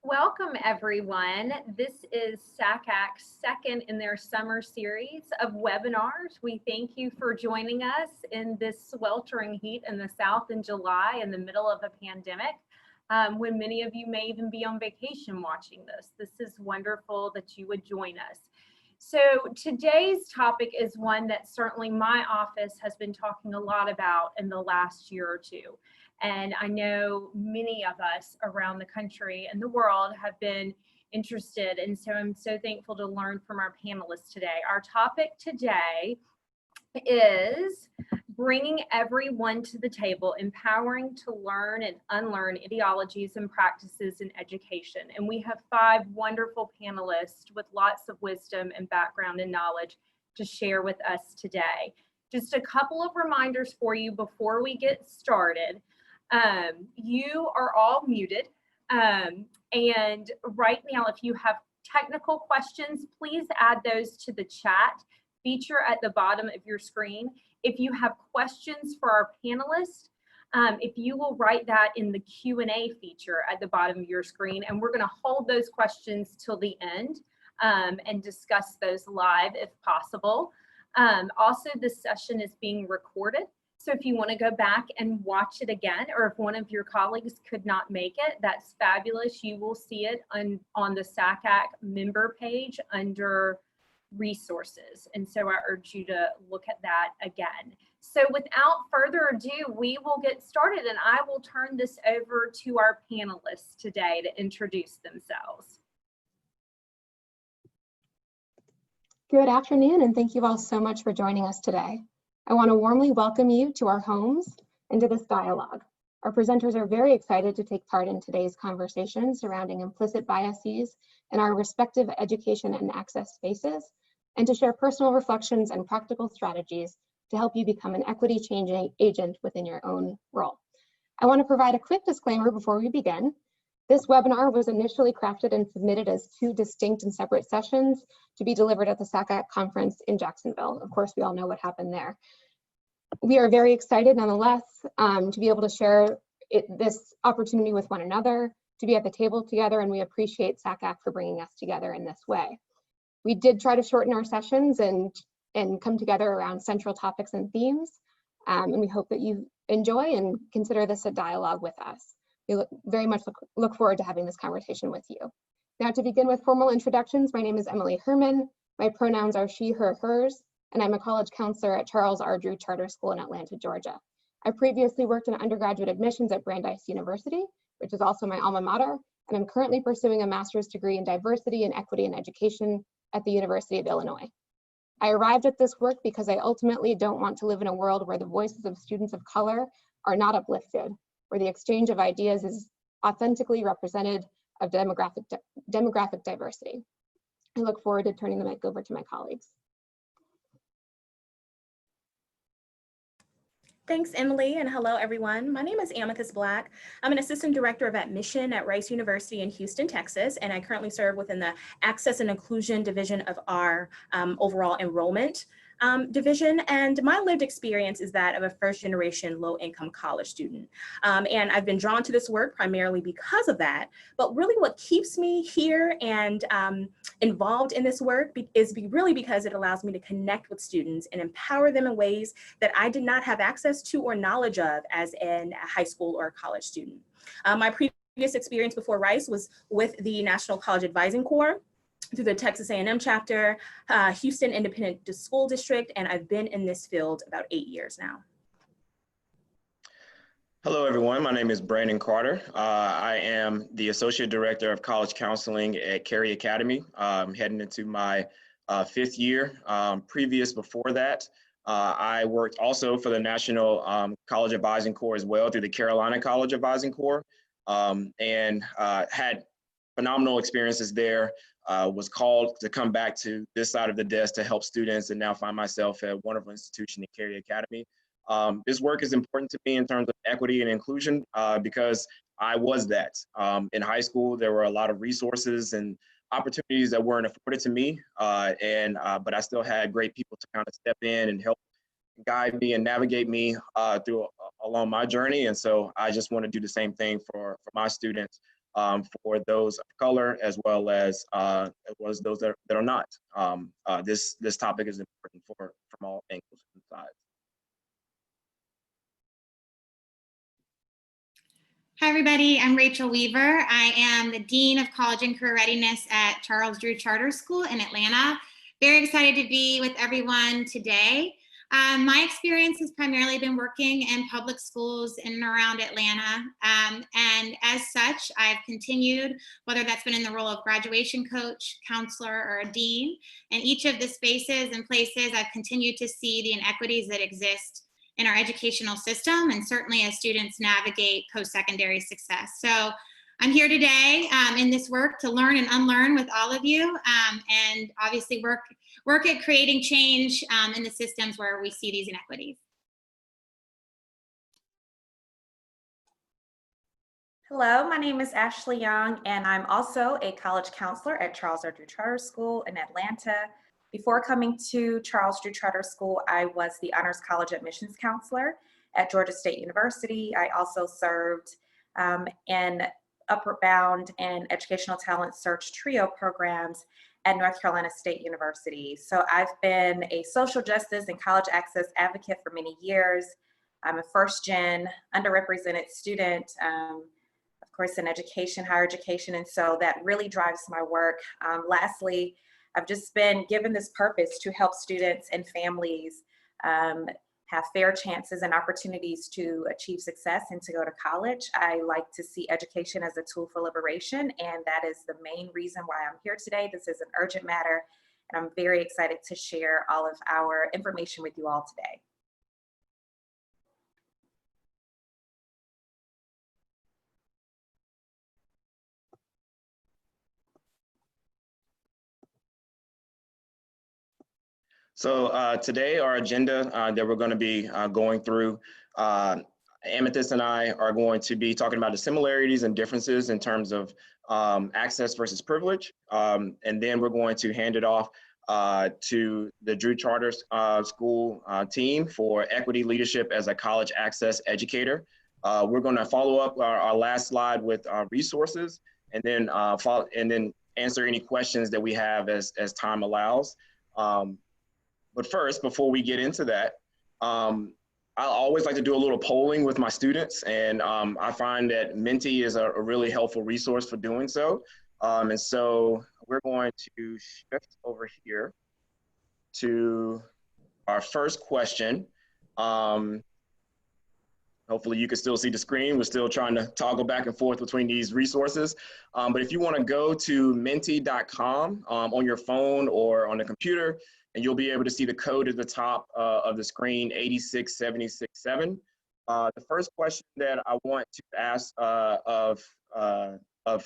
Welcome, everyone. This is SACAC's second in their summer series of webinars. We thank you for joining us in this sweltering heat in the South in July in the middle of a pandemic, when many of you may even be on vacation watching this. This is wonderful that you would join us. So today's topic is one that certainly my office has been talking a lot about in the last year or two. And I know many of us around the country and the world have been interested. And so I'm so thankful to learn from our panelists today. Our topic today is bringing everyone to the table, empowering to learn and unlearn ideologies and practices in education. And we have 5 wonderful panelists with lots of wisdom and background and knowledge to share with us today. Just a couple of reminders for you before we get started. You are all muted. And right now, if you have technical questions, please add those to the chat feature at the bottom of your screen. If you have questions for our panelists, if you will write that in the Q&A feature at the bottom of your screen, and we're going to hold those questions till the end and discuss those live if possible. Also, this session is being recorded. So if you want to go back and watch it again, or if one of your colleagues could not make it, that's fabulous. You will see it on the SACAC member page under resources. And so I urge you to look at that again. So without further ado, we will get started, and I will turn this over to our panelists today to introduce themselves. Good afternoon, and thank you all so much for joining us today. I want to warmly welcome you to our homes and to this dialogue. Our presenters are very excited to take part in today's conversation surrounding implicit biases in our respective education and access spaces, and to share personal reflections and practical strategies to help you become an equity changing agent within your own role. I want to provide a quick disclaimer before we begin. This webinar was initially crafted and submitted as 2 distinct and separate sessions to be delivered at the SACAC conference in Jacksonville. Of course, we all know what happened there. We are very excited nonetheless to be able to share this opportunity with one another, to be at the table together, and we appreciate SACAC for bringing us together in this way. We did try to shorten our sessions and come together around central topics and themes, and we hope that you enjoy and consider this a dialogue with us. We very much look forward to having this conversation with you. Now, to begin with formal introductions, my name is Emily Herman. My pronouns are she, her, hers, and I'm a college counselor at Charles R. Drew Charter School in Atlanta, Georgia. I previously worked in undergraduate admissions at Brandeis University, which is also my alma mater, and I'm currently pursuing a master's degree in diversity and equity in education at the University of Illinois. I arrived at this work because I ultimately don't want to live in a world where the voices of students of color are not uplifted, where the exchange of ideas is authentically represented of demographic diversity. I look forward to turning the mic over to my colleagues. Thanks, Emily, and hello, everyone. My name is Amethyst Black. I'm an assistant director of admission at Rice University in Houston, Texas, and I currently serve within the Access and Inclusion division of our overall enrollment division. And my lived experience is that of a first-generation low-income college student. And I've been drawn to this work primarily because of that. But really what keeps me here and involved in this work is really because it allows me to connect with students and empower them in ways that I did not have access to or knowledge of as a high school or college student. My previous experience before Rice was with the National College Advising Corps through the Texas A&M chapter, Houston Independent School District, and I've been in this field about 8 years now. Hello, everyone. My name is Brandon Carter. I am the Associate Director of College Counseling at Cary Academy. I'm heading into my 5th year. Before that, I worked also for the National College Advising Corps as well through the Carolina College Advising Corps, and had phenomenal experiences there. Was called to come back to this side of the desk to help students, and now find myself at a wonderful institution at Cary Academy. This work is important to me in terms of equity and inclusion because I was that. In high school, there were a lot of resources and opportunities that weren't afforded to me, but I still had great people to kind of step in and help guide me and navigate me along my journey. And so I just want to do the same thing for my students for those of color as well as those that are not. This topic is important from all angles and sides. Hi, everybody. I'm Rachel Weaver. I am the Dean of College and Career Readiness at Charles Drew Charter School in Atlanta. Very excited to be with everyone today. My experience has primarily been working in public schools in and around Atlanta. And as such, I've continued, whether that's been in the role of graduation coach, counselor, or a dean. In each of the spaces and places, I've continued to see the inequities that exist in our educational system, and certainly as students navigate post-secondary success. So I'm here today in this work to learn and unlearn with all of you, and obviously work at creating change in the systems where we see these inequities. Hello, my name is Ashley Young, and I'm also a college counselor at Charles Drew Charter School in Atlanta. Before coming to Charles Drew Charter School, I was the Honors College Admissions Counselor at Georgia State University. I also served in Upward Bound and Educational Talent Search Trio programs at North Carolina State University. So I've been a social justice and college access advocate for many years. I'm a first-gen underrepresented student, of course, in education, higher education, and so that really drives my work. Lastly, I've just been given this purpose to help students and families have fair chances and opportunities to achieve success and to go to college. I like to see education as a tool for liberation, and that is the main reason why I'm here today. This is an urgent matter, and I'm very excited to share all of our information with you all today. So today our agenda that we're going to be going through, Amethyst and I are going to be talking about the similarities and differences in terms of access versus privilege. And then we're going to hand it off to the Drew Charter School team for equity leadership as a college access educator. We're going to follow up our last slide with resources, and then answer any questions that we have as time allows. But first, before we get into that, I always like to do a little polling with my students, and I find that Menti is a really helpful resource for doing so. And so we're going to shift over here to our first question. Hopefully you can still see the screen. We're still trying to toggle back and forth between these resources. But if you want to go to menti.com on your phone or on the computer, and you'll be able to see the code at the top of the screen, 86767. The first question that I want to ask of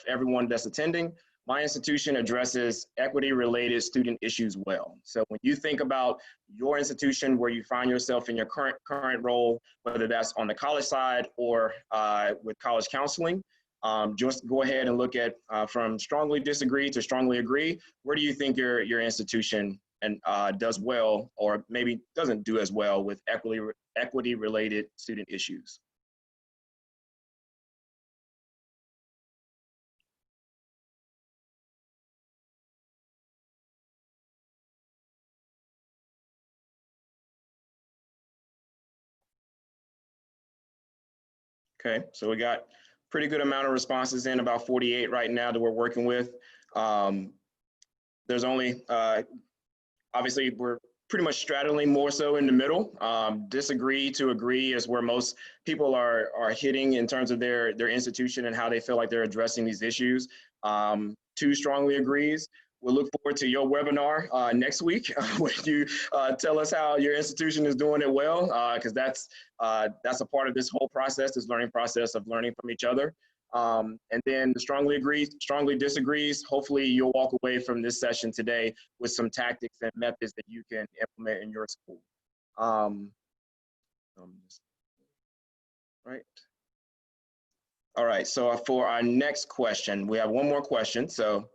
everyone that's attending, my institution addresses equity-related student issues well. So when you think about your institution, where you find yourself in your current role, whether that's on the college side or with college counseling, just go ahead and look at from strongly disagree to strongly agree. Where do you think your institution does well, or maybe doesn't do as well with equity-related student issues? Okay, so we got pretty good amount of responses in, about 48 right now that we're working with. There's only, obviously we're pretty much straddling more so in the middle. Disagree to agree is where most people are hitting in terms of their institution and how they feel like they're addressing these issues. 2 strongly agrees. We'll look forward to your webinar next week when you tell us how your institution is doing it well, because that's a part of this whole process, this learning process of learning from each other. And then the strongly agrees, strongly disagrees. Hopefully you'll walk away from this session today with some tactics and methods that you can implement in your school. Right. All right, so for our next question, we have one more question, so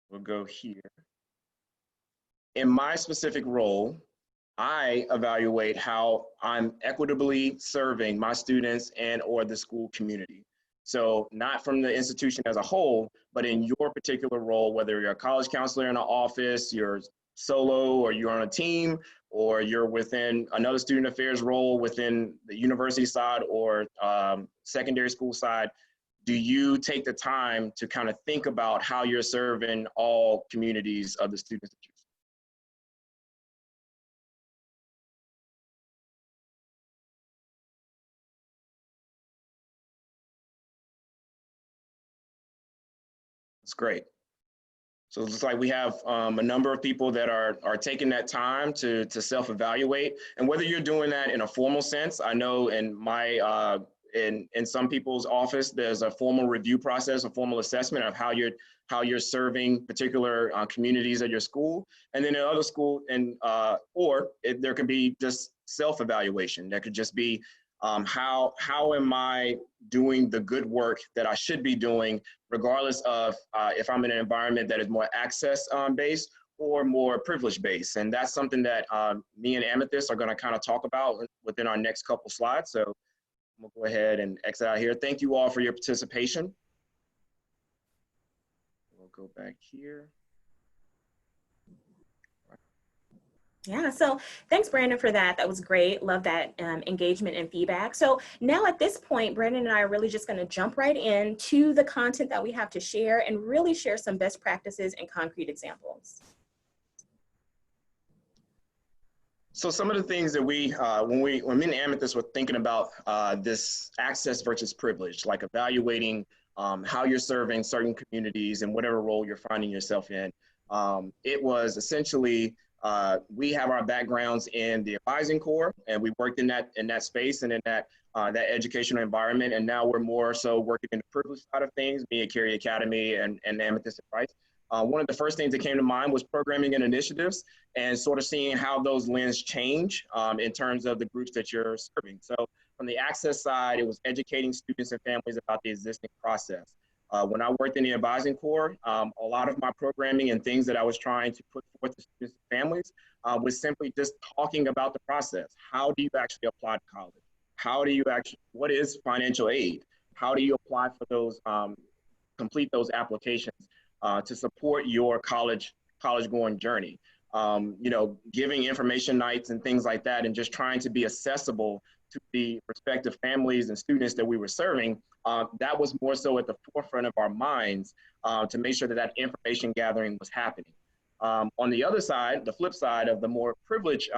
we'll go here. In my specific role, I evaluate how I'm equitably serving my students and or the school community. So not from the institution as a whole, but in your particular role, whether you're a college counselor in an office, you're solo, or you're on a team, or you're within another student affairs role within the university side or secondary school side, do you take the time to kind of think about how you're serving all communities of the students that you serve? It's great. So it's like we have a number of people that are taking that time to self-evaluate, and whether you're doing that in a formal sense. I know in my in some people's office, there's a formal review process, a formal assessment of how you're serving particular communities at your school, and then in other school, and there could be just self-evaluation. That could just be how am I doing the good work that I should be doing, regardless of if I'm in an environment that is more access based or more privilege based. And that's something that me and Amethyst are going to kind of talk about within our next couple slides. So I'm going to go ahead and exit out here. Thank you all for your participation. We'll go back here. Yeah, so thanks, Brandon, for that. That was great. Love that engagement and feedback. So now at this point, Brandon and I are really just going to jump right into the content that we have to share and really share some best practices and concrete examples. So some of the things that when me and Amethyst were thinking about this access versus privilege, like evaluating how you're serving certain communities and whatever role you're finding yourself in, it was essentially we have our backgrounds in the advising corps, and we worked in that space and in that educational environment, and now we're more so working in the privilege side of things, me at Cary Academy and Amethyst at Rice. One of the first things that came to mind was programming and initiatives, and sort of seeing how those lenses change in terms of the groups that you're serving. So from the access side, it was educating students and families about the existing process. When I worked in the advising corps, a lot of my programming and things that I was trying to put forth to students and families was simply just talking about the process. How do you actually apply to college? What is financial aid? How do you apply for those, complete those applications to support your college going journey? Giving information nights and things like that, and just trying to be accessible to the respective families and students that we were serving. That was more so at the forefront of our minds to make sure that information gathering was happening. On the other side, the flip side of the more privileged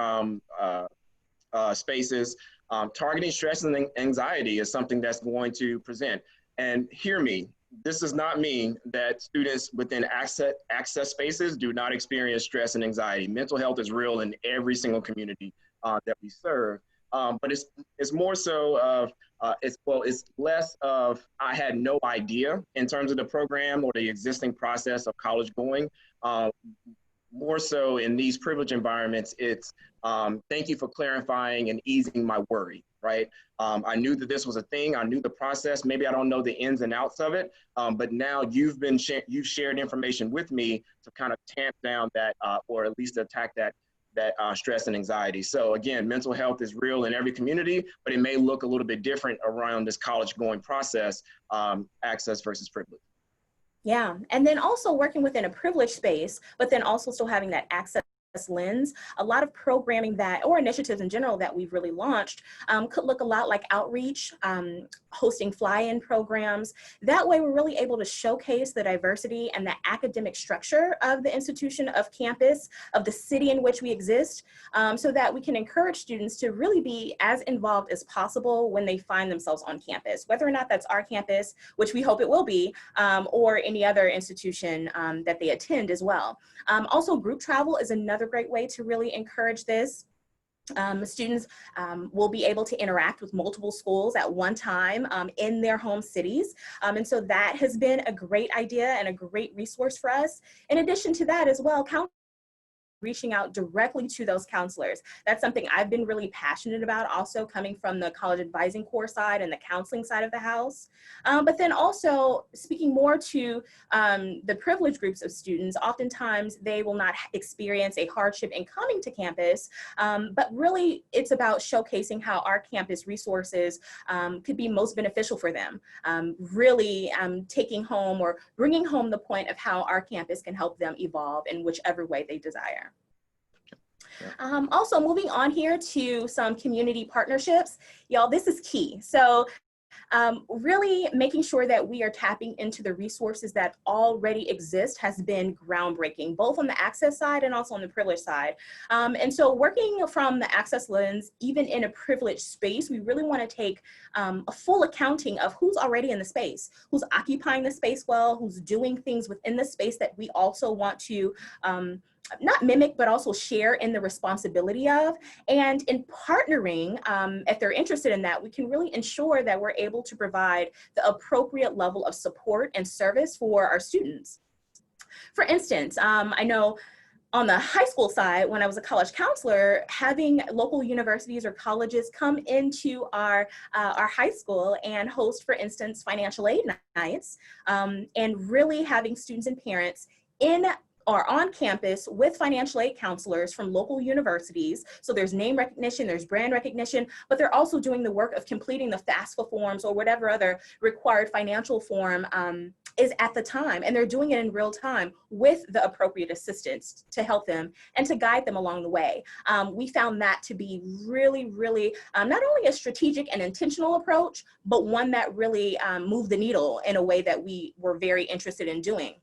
spaces, targeting stress and anxiety is something that's going to present. And hear me, this does not mean that students within access spaces do not experience stress and anxiety. Mental health is real in every single community that we serve. But it's more so of, it's less of I had no idea in terms of the program or the existing process of college going. More so in these privileged environments, it's thank you for clarifying and easing my worry, right? I knew that this was a thing. I knew the process. Maybe I don't know the ins and outs of it, but now you've shared information with me to kind of tamp down that, or at least attack that stress and anxiety. So again, mental health is real in every community, but it may look a little bit different around this college going process, access versus privilege. Yeah, and then also working within a privileged space, but then also still having that access lens. A lot of programming or initiatives in general that we've really launched could look a lot like outreach, hosting fly-in programs. That way we're really able to showcase the diversity and the academic structure of the institution, of campus, of the city in which we exist, so that we can encourage students to really be as involved as possible when they find themselves on campus, whether or not that's our campus, which we hope it will be, or any other institution that they attend as well. Also, group travel is another great way to really encourage this. Students will be able to interact with multiple schools at one time in their home cities. And so that has been a great idea and a great resource for us. In addition to that as well, reaching out directly to those counselors. That's something I've been really passionate about, also coming from the college advising corps side and the counseling side of the house. But then also speaking more to the privileged groups of students, oftentimes they will not experience a hardship in coming to campus, but really it's about showcasing how our campus resources could be most beneficial for them. Really taking home or bringing home the point of how our campus can help them evolve in whichever way they desire. Also moving on here to some community partnerships. Y'all, this is key. So really making sure that we are tapping into the resources that already exist has been groundbreaking, both on the access side and also on the privilege side. And so working from the access lens, even in a privileged space, we really want to take a full accounting of who's already in the space, who's occupying the space well, who's doing things within the space that we also want to not mimic, but also share in the responsibility of. And in partnering, if they're interested in that, we can really ensure that we're able to provide the appropriate level of support and service for our students. For instance, I know on the high school side, when I was a college counselor, having local universities or colleges come into our high school and host, for instance, financial aid nights, and really having students and parents in or on campus with financial aid counselors from local universities. So there's name recognition, there's brand recognition, but they're also doing the work of completing the FAFSA forms or whatever other required financial form is at the time. And they're doing it in real time with the appropriate assistance to help them and to guide them along the way. We found that to be really, really not only a strategic and intentional approach, but one that really moved the needle in a way that we were very interested in doing.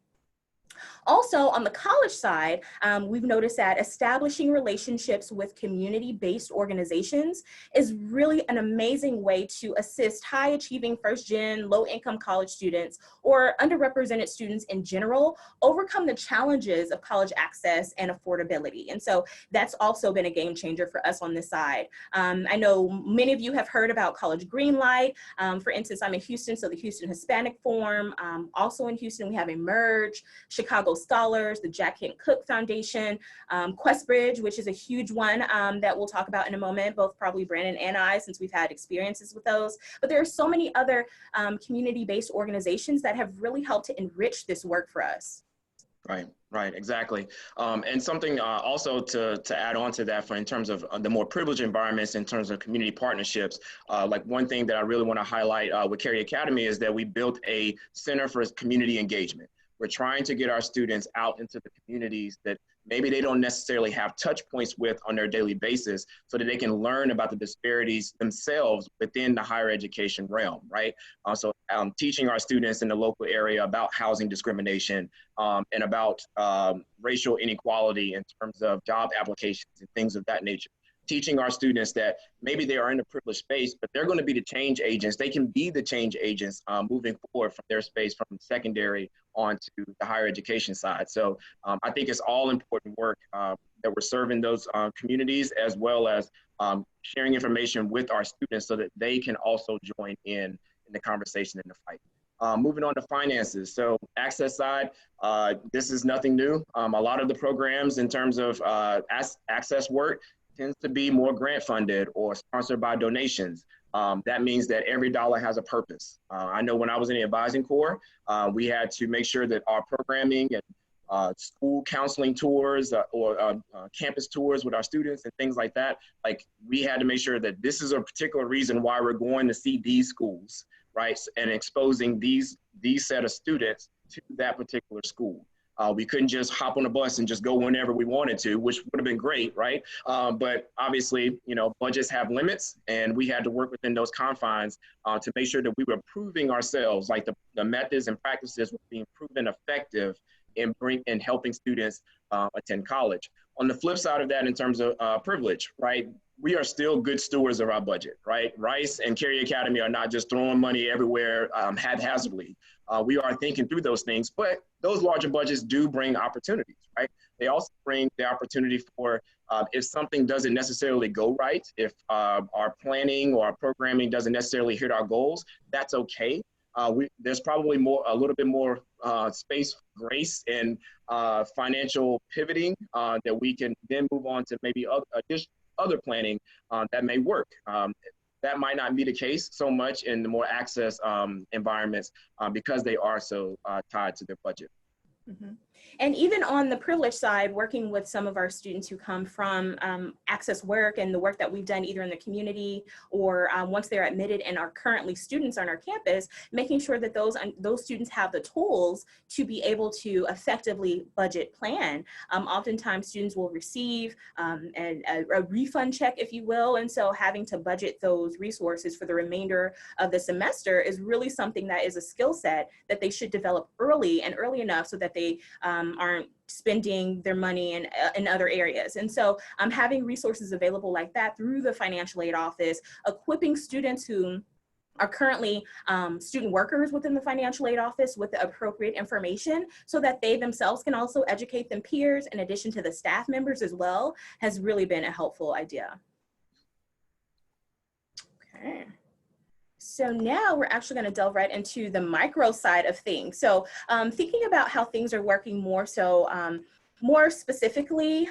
Also, on the college side, we've noticed that establishing relationships with community-based organizations is really an amazing way to assist high-achieving first-gen, low-income college students or underrepresented students in general overcome the challenges of college access and affordability. And so that's also been a game changer for us on this side. I know many of you have heard about College Greenlight. For instance, I'm in Houston, so the Houston Hispanic Forum. Also in Houston, we have Emerge, Chicago Scholars, the Jack Kent Cooke Foundation, QuestBridge, which is a huge one that we'll talk about in a moment, both probably Brandon and I, since we've had experiences with those. But there are so many other community-based organizations that have really helped to enrich this work for us. Right, exactly. And something also to add on to that, for in terms of the more privileged environments, in terms of community partnerships, like one thing that I really want to highlight with Cary Academy is that we built a Center for Community Engagement. We're trying to get our students out into the communities that maybe they don't necessarily have touch points with on their daily basis, so that they can learn about the disparities themselves within the higher education realm, right? So teaching our students in the local area about housing discrimination and about racial inequality in terms of job applications and things of that nature. Teaching our students that maybe they are in a privileged space, but they're going to be the change agents. They can be the change agents moving forward from their space, from secondary on to the higher education side. So I think it's all important work that we're serving those communities, as well as sharing information with our students so that they can also join in the conversation and the fight. Moving on to finances. So access side, this is nothing new. A lot of the programs in terms of access work tends to be more grant funded or sponsored by donations. That means that every dollar has a purpose. I know when I was in the advising corps, we had to make sure that our programming and school counseling tours or campus tours with our students and things like that, like we had to make sure that this is a particular reason why we're going to see these schools, right? And exposing these set of students to that particular school. We couldn't just hop on a bus and just go whenever we wanted to, which would have been great, right? But obviously, you know, budgets have limits, and we had to work within those confines to make sure that we were proving ourselves, like the methods and practices were being proven effective in helping students attend college. On the flip side of that, in terms of privilege, right? We are still good stewards of our budget, right? Rice and Cary Academy are not just throwing money everywhere haphazardly. We are thinking through those things, but those larger budgets do bring opportunities, right? They also bring the opportunity for if something doesn't necessarily go right, if our planning or our programming doesn't necessarily hit our goals, that's okay. there's probably a little bit more space, grace, and financial pivoting that we can then move on to maybe other planning that may work. That might not be the case so much in the more access environments because they are so tied to their budget. Mm-hmm. And even on the privilege side, working with some of our students who come from access work and the work that we've done either in the community or once they're admitted and are currently students on our campus, making sure that those students have the tools to be able to effectively budget plan. Oftentimes students will receive a refund check, if you will, and so having to budget those resources for the remainder of the semester is really something that is a skill set that they should develop early enough so that they aren't spending their money in other areas. And so having resources available like that through the financial aid office, equipping students who are currently student workers within the financial aid office with the appropriate information so that they themselves can also educate their peers in addition to the staff members as well, has really been a helpful idea. Okay. So now we're actually going to delve right into the micro side of things. So thinking about how things are working more so more specifically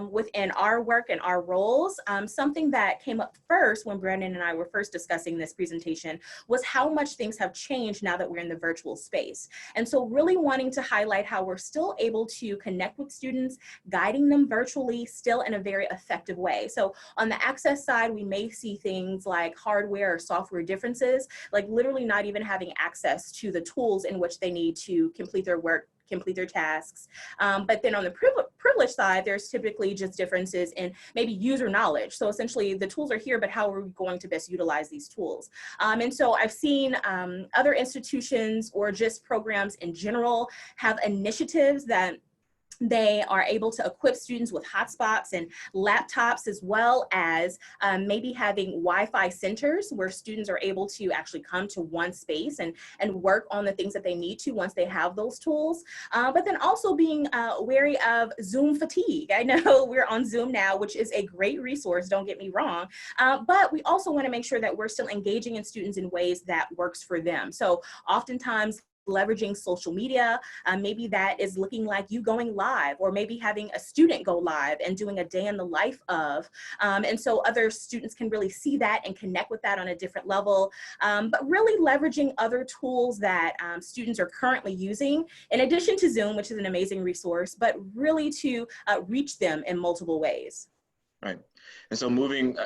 within our work and our roles, something that came up first when Brandon and I were first discussing this presentation was how much things have changed now that we're in the virtual space. And so really wanting to highlight how we're still able to connect with students, guiding them virtually still in a very effective way. So on the access side, we may see things like hardware or software differences, like literally not even having access to the tools in which they need to complete their work, complete their tasks. But then on the privilege side, there's typically just differences in maybe user knowledge. So essentially the tools are here, but how are we going to best utilize these tools? And so I've seen other institutions or just programs in general have initiatives that they are able to equip students with hotspots and laptops, as well as maybe having Wi-Fi centers where students are able to actually come to one space and work on the things that they need to once they have those tools. But then also being wary of Zoom fatigue. I know we're on Zoom now, which is a great resource, don't get me wrong. But we also want to make sure that we're still engaging in students in ways that works for them. So oftentimes, leveraging social media, maybe that is looking like you going live, or maybe having a student go live and doing a day in the life of, and so other students can really see that and connect with that on a different level, but really leveraging other tools that students are currently using, in addition to Zoom, which is an amazing resource, but really to reach them in multiple ways. Right. And so moving,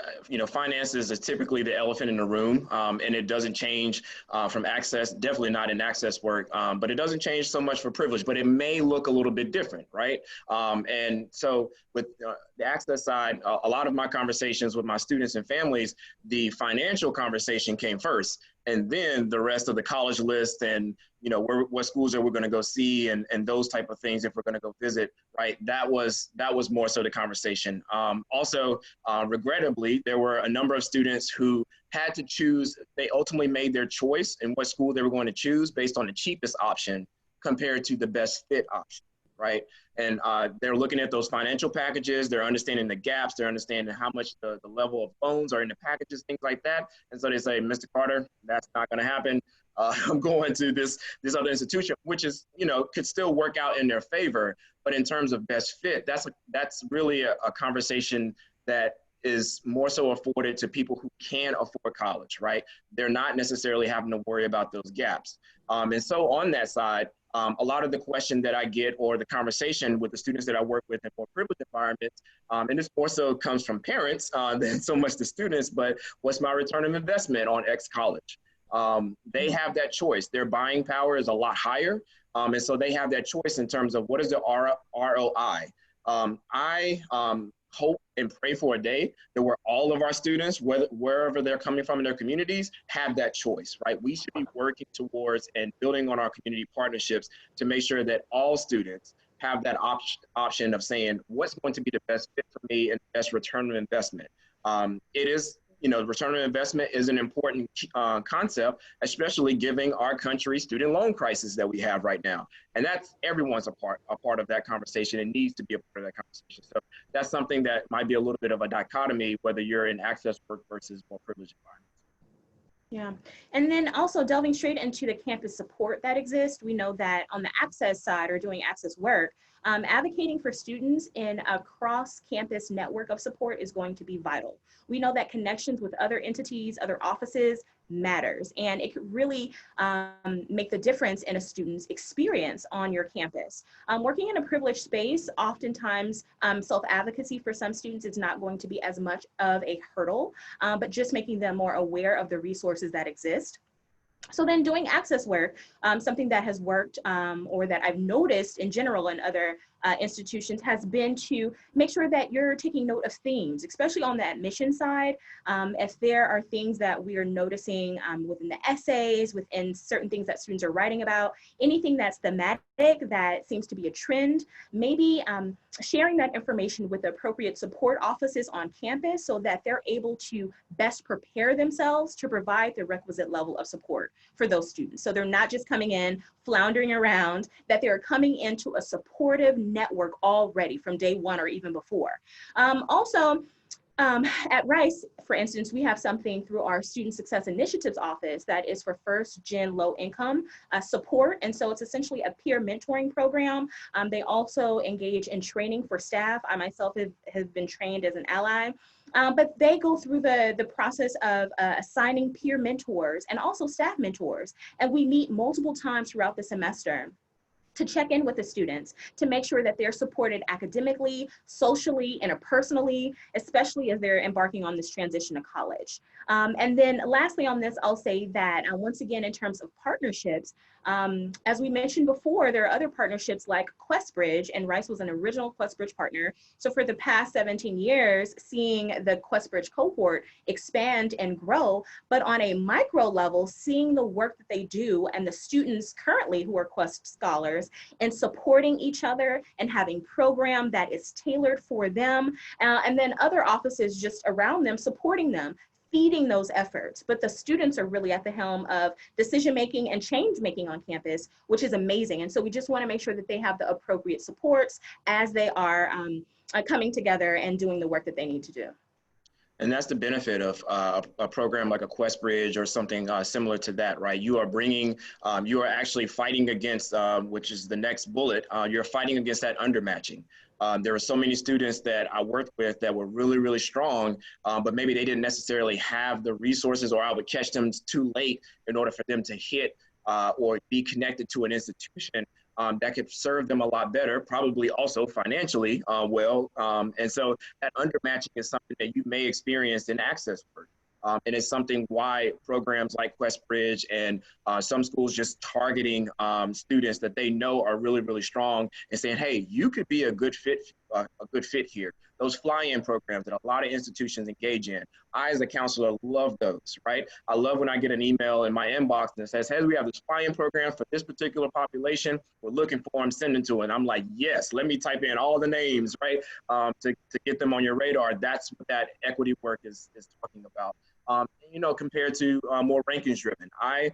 finances is typically the elephant in the room, and it doesn't change from access, definitely not in access work, but it doesn't change so much for privilege, but it may look a little bit different, right? And so with the access side, a lot of my conversations with my students and families, the financial conversation came first, and then the rest of the college list and what schools are we going to go see and those type of things if we're going to go visit, right? That was more so the conversation. Also, regrettably, there were a number of students who had to choose. They ultimately made their choice in what school they were going to choose based on the cheapest option compared to the best fit option, right? And they're looking at those financial packages, they're understanding the gaps, they're understanding how much the level of phones are in the packages, things like that. And so they say, Mr. Carter, that's not going to happen. I'm going to this other institution, which is, could still work out in their favor. But in terms of best fit, that's really a conversation that is more so afforded to people who can afford college, right? They're not necessarily having to worry about those gaps. And so on that side, a lot of the question that I get, or the conversation with the students that I work with in more privileged environments, and this more so comes from parents than so much the students, but what's my return of investment on X college? They have that choice. Their buying power is a lot higher. And so they have that choice in terms of what is the ROI. I hope and pray for a day that where all of our students, wherever they're coming from in their communities, have that choice, right? We should be working towards and building on our community partnerships to make sure that all students have that option of saying, what's going to be the best fit for me and the best return on investment. It is, return on investment is an important concept, especially given our country's student loan crisis that we have right now. And that's everyone's a part of that conversation and needs to be a part of that conversation. So that's something that might be a little bit of a dichotomy, whether you're in access work versus more privileged environments. Yeah, and then also delving straight into the campus support that exists, we know that on the access side or doing access work, advocating for students in a cross-campus network of support is going to be vital. We know that connections with other entities, other offices matters, and it could really make the difference in a student's experience on your campus. Working in a privileged space, oftentimes self-advocacy for some students is not going to be as much of a hurdle, but just making them more aware of the resources that exist. So then doing access work, something that has worked or that I've noticed in general in other institutions has been to make sure that you're taking note of themes, especially on the admission side. If there are things that we are noticing within the essays, within certain things that students are writing about, anything that's thematic that seems to be a trend, maybe sharing that information with the appropriate support offices on campus so that they're able to best prepare themselves to provide the requisite level of support for those students. So they're not just coming in, floundering around, that they're coming into a supportive network already from day one or even before. At Rice, for instance, we have something through our Student Success Initiatives Office that is for first-gen low-income support. And so it's essentially a peer mentoring program. They also engage in training for staff. I myself have been trained as an ally. But they go through the process of assigning peer mentors and also staff mentors. And we meet multiple times throughout the semester to check in with the students, to make sure that they're supported academically, socially, interpersonally, especially as they're embarking on this transition to college. And then lastly on this, I'll say that once again, in terms of partnerships, as we mentioned before, there are other partnerships like QuestBridge, and Rice was an original QuestBridge partner. So for the past 17 years, seeing the QuestBridge cohort expand and grow, but on a micro level, seeing the work that they do and the students currently who are Quest scholars and supporting each other and having program that is tailored for them, and then other offices just around them supporting them, feeding those efforts. But the students are really at the helm of decision-making and change-making on campus, which is amazing. And so we just want to make sure that they have the appropriate supports as they are coming together and doing the work that they need to do. And that's the benefit of a program like a QuestBridge or something similar to that, right? You are bringing, you are actually fighting against, which is the next bullet, you're fighting against that undermatching. There were so many students that I worked with that were really, really strong, but maybe they didn't necessarily have the resources, or I would catch them too late in order for them to hit or be connected to an institution that could serve them a lot better, probably also financially well. And so that undermatching is something that you may experience in access work. And it's something why programs like QuestBridge and some schools just targeting students that they know are really, really strong and saying, hey, you could be a good fit here. Those fly-in programs that a lot of institutions engage in. I, as a counselor, love those, right? I love when I get an email in my inbox that says, hey, we have this fly-in program for this particular population. We're looking for them, send them to it. And I'm like, yes, let me type in all the names, right? To get them on your radar. That's what that equity work is talking about. You know, compared to more rankings driven. I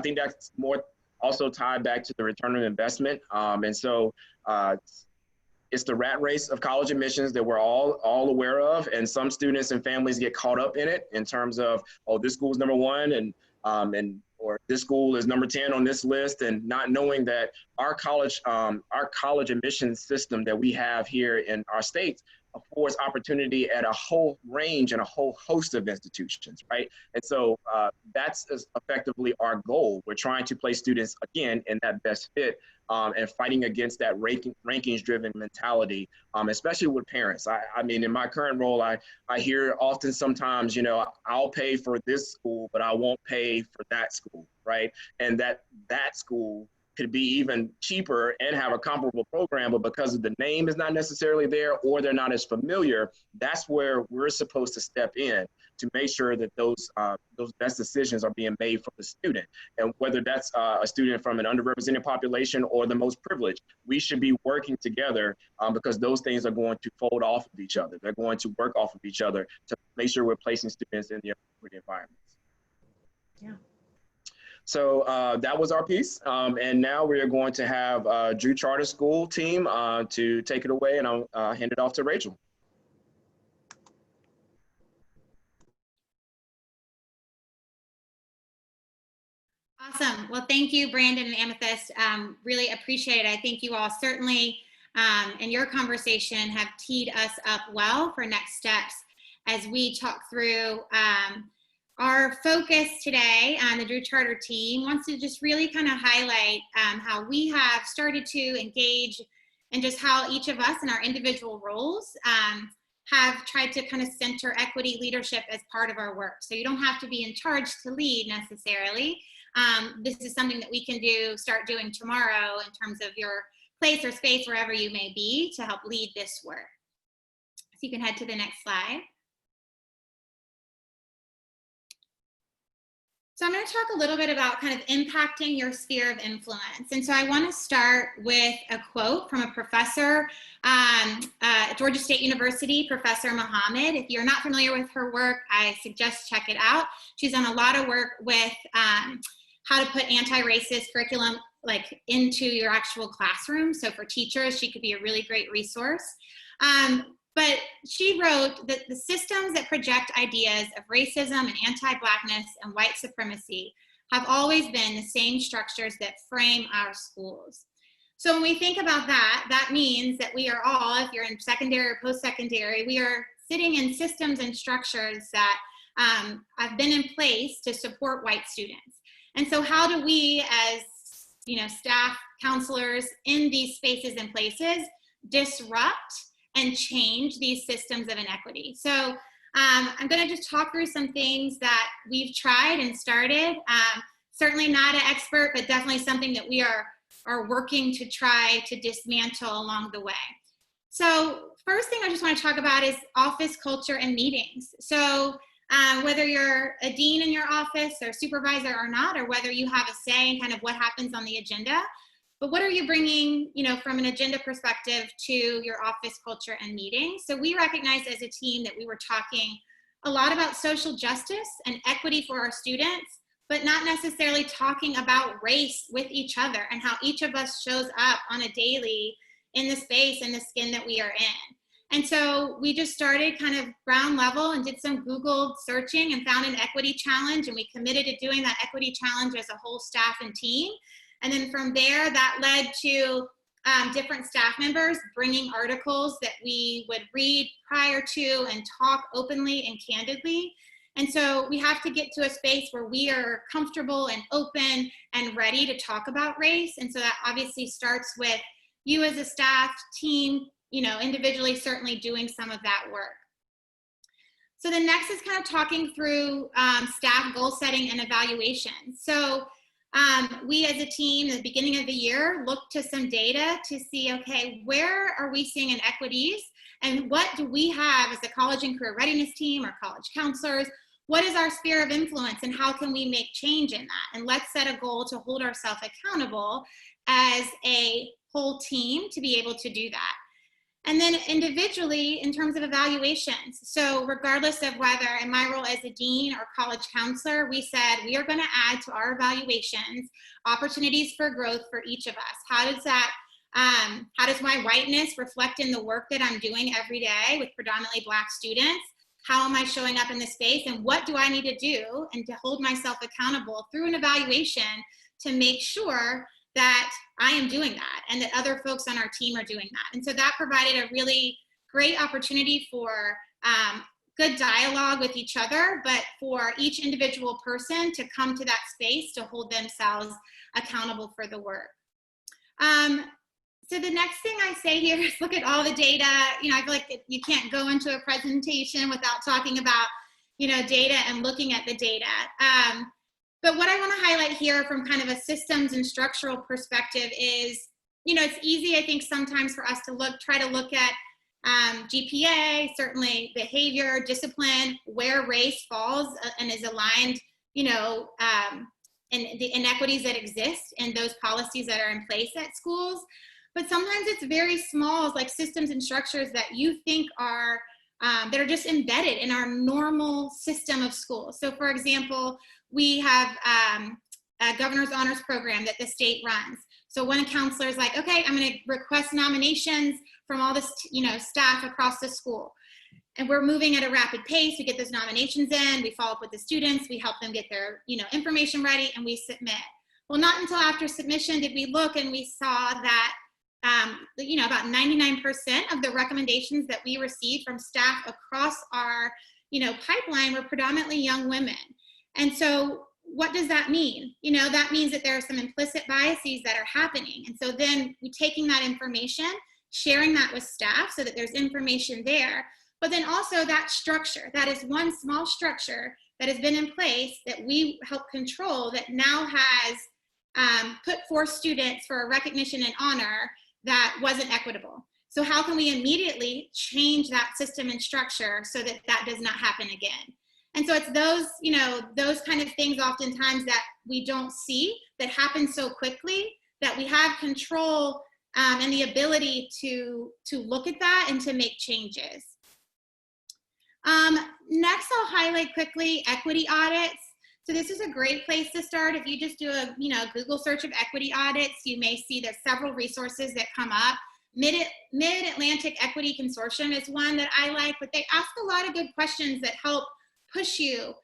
think that's more also tied back to the return on investment. And so it's the rat race of college admissions that we're all aware of. And some students and families get caught up in it in terms of, oh, this school's number one and or this school is number 10 on this list, and not knowing that our college admission system that we have here in our state affords opportunity at a whole range and a whole host of institutions, right? And so that's effectively our goal. We're trying to place students, again, in that best fit and fighting against that rankings-driven mentality, especially with parents. I mean, in my current role, I hear often sometimes, you know, I'll pay for this school, but I won't pay for that school, right? And that school could be even cheaper and have a comparable program, but because of the name is not necessarily there or they're not as familiar, that's where we're supposed to step in to make sure that those best decisions are being made for the student. And whether that's a student from an underrepresented population or the most privileged, we should be working together because those things are going to fold off of each other. They're going to work off of each other to make sure we're placing students in the appropriate environments. Yeah. So that was our piece. And now we are going to have Drew Charter School team to take it away, and I'll hand it off to Rachel. Awesome. Well, thank you, Brandon and Amethyst. Really appreciate it. I think you all certainly in your conversation have teed us up well for next steps as we talk through our focus today. The Drew Charter team wants to just really kind of highlight how we have started to engage and just how each of us in our individual roles have tried to kind of center equity leadership as part of our work. So you don't have to be in charge to lead necessarily. This is something that we can start doing tomorrow in terms of your place or space, wherever you may be, to help lead this work. So you can head to the next slide. So I'm going to talk a little bit about kind of impacting your sphere of influence. And so I want to start with a quote from a professor at Georgia State University, Professor Muhammad. If you're not familiar with her work, I suggest check it out. She's done a lot of work with how to put anti-racist curriculum into your actual classroom. So for teachers, she could be a really great resource. But she wrote that the systems that project ideas of racism and anti-Blackness and white supremacy have always been the same structures that frame our schools. So when we think about that, that means that we are all, if you're in secondary or post-secondary, we are sitting in systems and structures that have been in place to support white students. And so how do we as staff, counselors in these spaces and places disrupt and change these systems of inequity? So I'm going to just talk through some things that we've tried and started. Certainly not an expert, but definitely something that we are working to try to dismantle along the way. So first thing I just want to talk about is office culture and meetings. So whether you're a dean in your office or supervisor or not, or whether you have a say in kind of what happens on the agenda, but what are you bringing, from an agenda perspective to your office culture and meetings? So we recognized as a team that we were talking a lot about social justice and equity for our students, but not necessarily talking about race with each other and how each of us shows up on a daily in the space and the skin that we are in. And so we just started kind of ground level and did some Google searching and found an equity challenge, and we committed to doing that equity challenge as a whole staff and team. And then from there, that led to different staff members bringing articles that we would read prior to and talk openly and candidly. And so we have to get to a space where we are comfortable and open and ready to talk about race. And so that obviously starts with you as a staff team, individually certainly doing some of that work. So the next is kind of talking through staff goal setting and evaluation. So we as a team at the beginning of the year looked to some data to see, okay, where are we seeing inequities and what do we have as a college and career readiness team or college counselors? What is our sphere of influence and how can we make change in that? And let's set a goal to hold ourselves accountable as a whole team to be able to do that. And then individually in terms of evaluations. So regardless of whether in my role as a dean or college counselor, we said we are going to add to our evaluations opportunities for growth for each of us. How does my whiteness reflect in the work that I'm doing every day with predominantly Black students? How am I showing up in this space, and what do I need to do and to hold myself accountable through an evaluation to make sure that I am doing that and that other folks on our team are doing that. And so that provided a really great opportunity for good dialogue with each other, but for each individual person to come to that space to hold themselves accountable for the work. So the next thing I say here is look at all the data. I feel like you can't go into a presentation without talking about, data and looking at the data. But what I want to highlight here from kind of a systems and structural perspective is, it's easy, I think, sometimes for us to try to look at GPA, certainly behavior, discipline, where race falls and is aligned, and the inequities that exist in those policies that are in place at schools. But sometimes it's very small, like systems and structures that you think are that are just embedded in our normal system of schools. So for example, we have a governor's honors program that the state runs. So when a counselor is like, okay, I'm going to request nominations from all this, staff across the school. and we're moving at a rapid pace. We get those nominations in, we follow up with the students, we help them get their information ready, and we submit. Well, not until after submission did we look and we saw that about 99% of the recommendations that we received from staff across our pipeline were predominantly young women. And so what does that mean? That means that there are some implicit biases that are happening. And so then we taking that information, sharing that with staff so that there's information there, but then also that structure, that is one small structure that has been in place that we help control that now has put forth students for a recognition and honor that wasn't equitable. So how can we immediately change that system and structure so that that does not happen again? And so it's those, those kind of things oftentimes that we don't see that happen so quickly that we have control and the ability to look at that and to make changes. Next, I'll highlight quickly equity audits. So this is a great place to start. If you just do a Google search of equity audits, you may see there's several resources that come up. Mid-Atlantic Equity Consortium is one that I like, but they ask a lot of good questions that help push you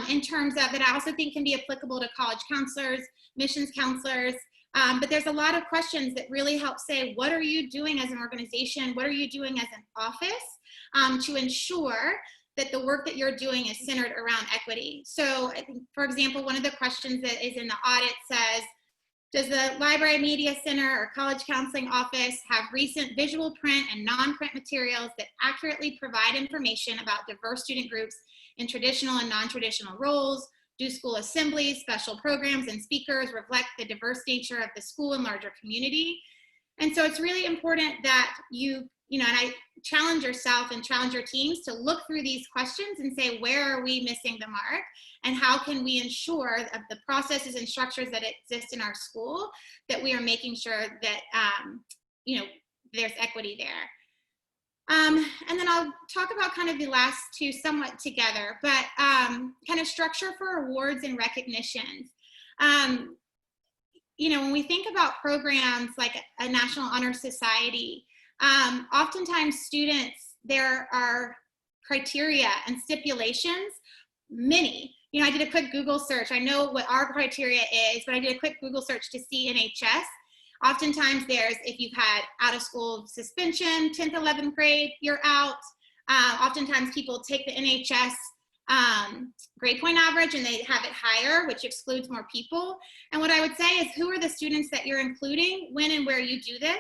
in terms of that I also think can be applicable to college counselors, missions counselors. But there's a lot of questions that really help say, what are you doing as an organization? What are you doing as an office to ensure that the work that you're doing is centered around equity? So I think, for example, one of the questions that is in the audit says, does the Library Media Center or College Counseling Office have recent visual print and non-print materials that accurately provide information about diverse student groups in traditional and non-traditional roles? Do school assemblies, special programs, and speakers reflect the diverse nature of the school and larger community? And so it's really important that and I challenge yourself and challenge your teams to look through these questions and say, where are we missing the mark? And how can we ensure of the processes and structures that exist in our school that we are making sure that, there's equity there. And then I'll talk about kind of the last two somewhat together, but kind of structure for awards and recognitions. When we think about programs like a National Honor Society, oftentimes students, there are criteria and stipulations, many. I did a quick Google search. I know what our criteria is, but I did a quick Google search to see NHS. Oftentimes there's, if you've had out of school suspension, 10th, 11th grade, you're out. Oftentimes people take the NHS grade point average and they have it higher, which excludes more people. And what I would say is, who are the students that you're including, when and where you do this,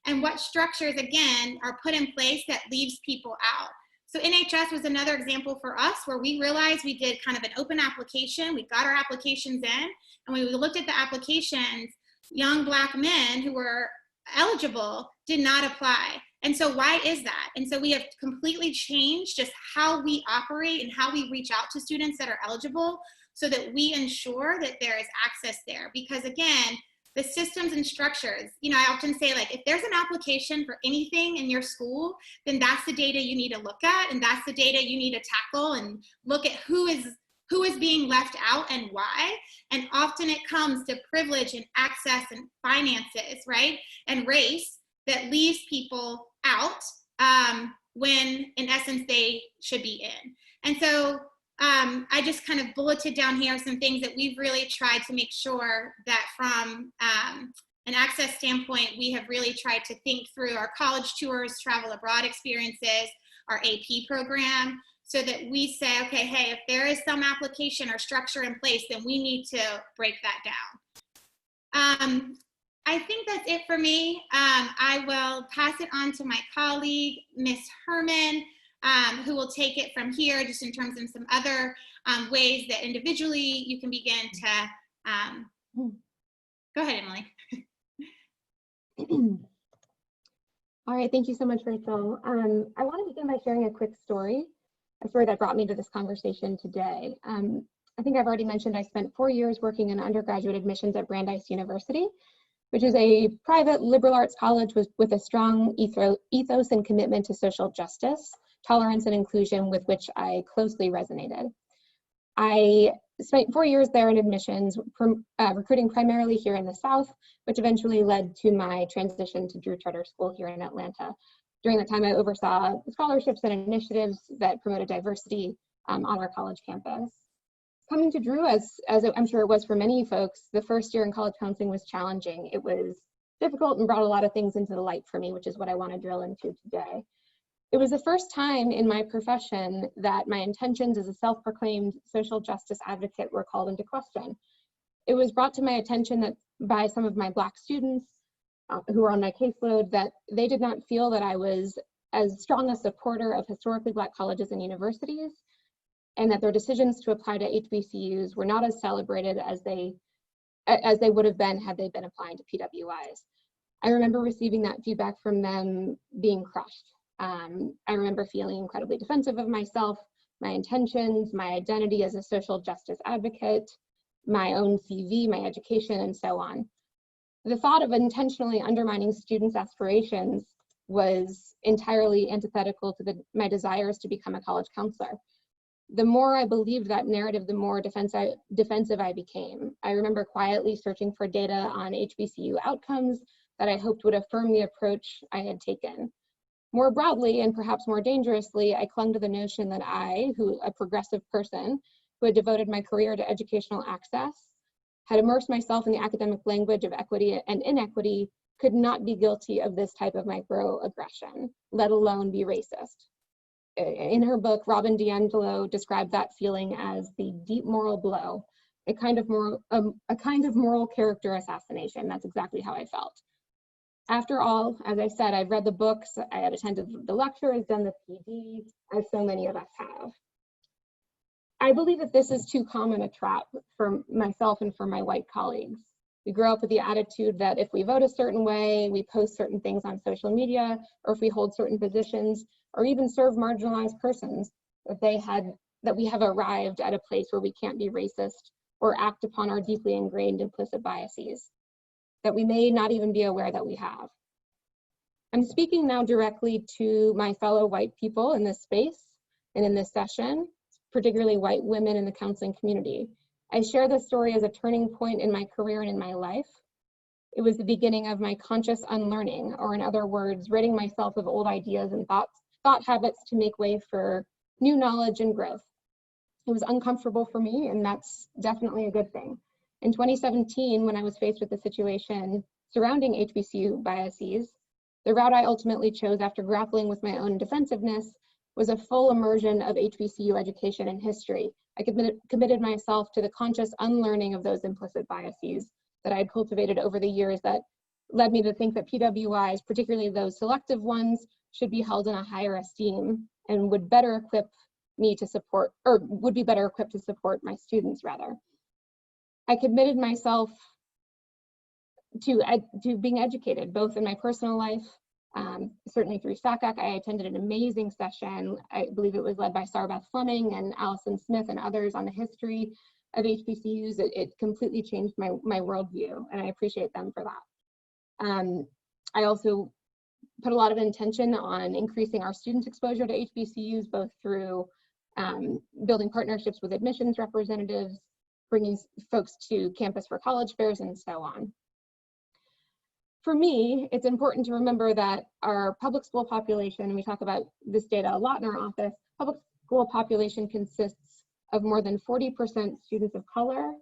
and what structures, again, are put in place that leaves people out. So NHS was another example for us where we realized we did kind of an open application. We got our applications in, and when we looked at the applications, young Black men who were eligible did not apply. And so why is that? And so we have completely changed just how we operate and how we reach out to students that are eligible so that we ensure that there is access there. Because again, the systems and structures, I often say, like, if there's an application for anything in your school, then that's the data you need to look at, and that's the data you need to tackle and look at who is being left out and why. And often it comes to privilege and access and finances, right? And race that leaves people out when in essence they should be in. And so I just kind of bulleted down here some things that we've really tried to make sure that from an access standpoint, we have really tried to think through our college tours, travel abroad experiences, our AP program, so that we say, okay, hey, if there is some application or structure in place, then we need to break that down. I think that's it for me. I will pass it on to my colleague, Ms. Herman, who will take it from here just in terms of some other ways that individually you can begin to, go ahead, Emily. All right, thank you so much, Rachel. I want to begin by sharing a quick story that brought me to this conversation today. I think I've already mentioned I spent 4 years working in undergraduate admissions at Brandeis University, which is a private liberal arts college with a strong ethos and commitment to social justice, tolerance, and inclusion, with which I closely resonated. I spent 4 years there in admissions, recruiting primarily here in the South, which eventually led to my transition to Drew Charter School here in Atlanta. During that time, I oversaw scholarships and initiatives that promoted diversity on our college campus. Coming to Drew, as I'm sure it was for many folks, the first year in college counseling was challenging. It was difficult and brought a lot of things into the light for me, which is what I want to drill into today. It was the first time in my profession that my intentions as a self-proclaimed social justice advocate were called into question. It was brought to my attention that by some of my Black students who were on my caseload, that they did not feel that I was as strong a supporter of historically Black colleges and universities, and that their decisions to apply to HBCUs were not as celebrated as they would have been had they been applying to PWIs. I remember receiving that feedback from them being crushed. I remember feeling incredibly defensive of myself, my intentions, my identity as a social justice advocate, my own CV, my education, and so on. The thought of intentionally undermining students' aspirations was entirely antithetical to my desires to become a college counselor. The more I believed that narrative, the more defensive I became. I remember quietly searching for data on HBCU outcomes that I hoped would affirm the approach I had taken. More broadly, and perhaps more dangerously, I clung to the notion that I, a progressive person who had devoted my career to educational access, had immersed myself in the academic language of equity and inequity, could not be guilty of this type of microaggression, let alone be racist. In her book, Robin DiAngelo described that feeling as the deep moral blow, a kind of moral character assassination. That's exactly how I felt. After all, as I said, I've read the books, I had attended the lectures, done the PD, as so many of us have. I believe that this is too common a trap for myself and for my white colleagues. We grow up with the attitude that if we vote a certain way, we post certain things on social media, or if we hold certain positions, or even serve marginalized persons, that we have arrived at a place where we can't be racist or act upon our deeply ingrained implicit biases that we may not even be aware that we have. I'm speaking now directly to my fellow white people in this space and in this session, particularly white women in the counseling community. I share this story as a turning point in my career and in my life. It was the beginning of my conscious unlearning, or in other words, ridding myself of old ideas and thought habits to make way for new knowledge and growth. It was uncomfortable for me, and that's definitely a good thing. In 2017, when I was faced with the situation surrounding HBCU biases, the route I ultimately chose after grappling with my own defensiveness was a full immersion of HBCU education and history. I committed myself to the conscious unlearning of those implicit biases that I had cultivated over the years that led me to think that PWIs, particularly those selective ones, should be held in a higher esteem and would better equip me to support, or would be better equipped to support my students rather. I committed myself to being educated, both in my personal life, certainly through SACAC. I attended an amazing session. I believe it was led by Sarbeth Fleming and Allison Smith and others on the history of HBCUs. It completely changed my worldview, and I appreciate them for that. I also put a lot of intention on increasing our students' exposure to HBCUs, both through building partnerships with admissions representatives, bringing folks to campus for college fairs, and so on. For me, it's important to remember that our public school population, and we talk about this data a lot in our office, public school population consists of more than 40% students of color,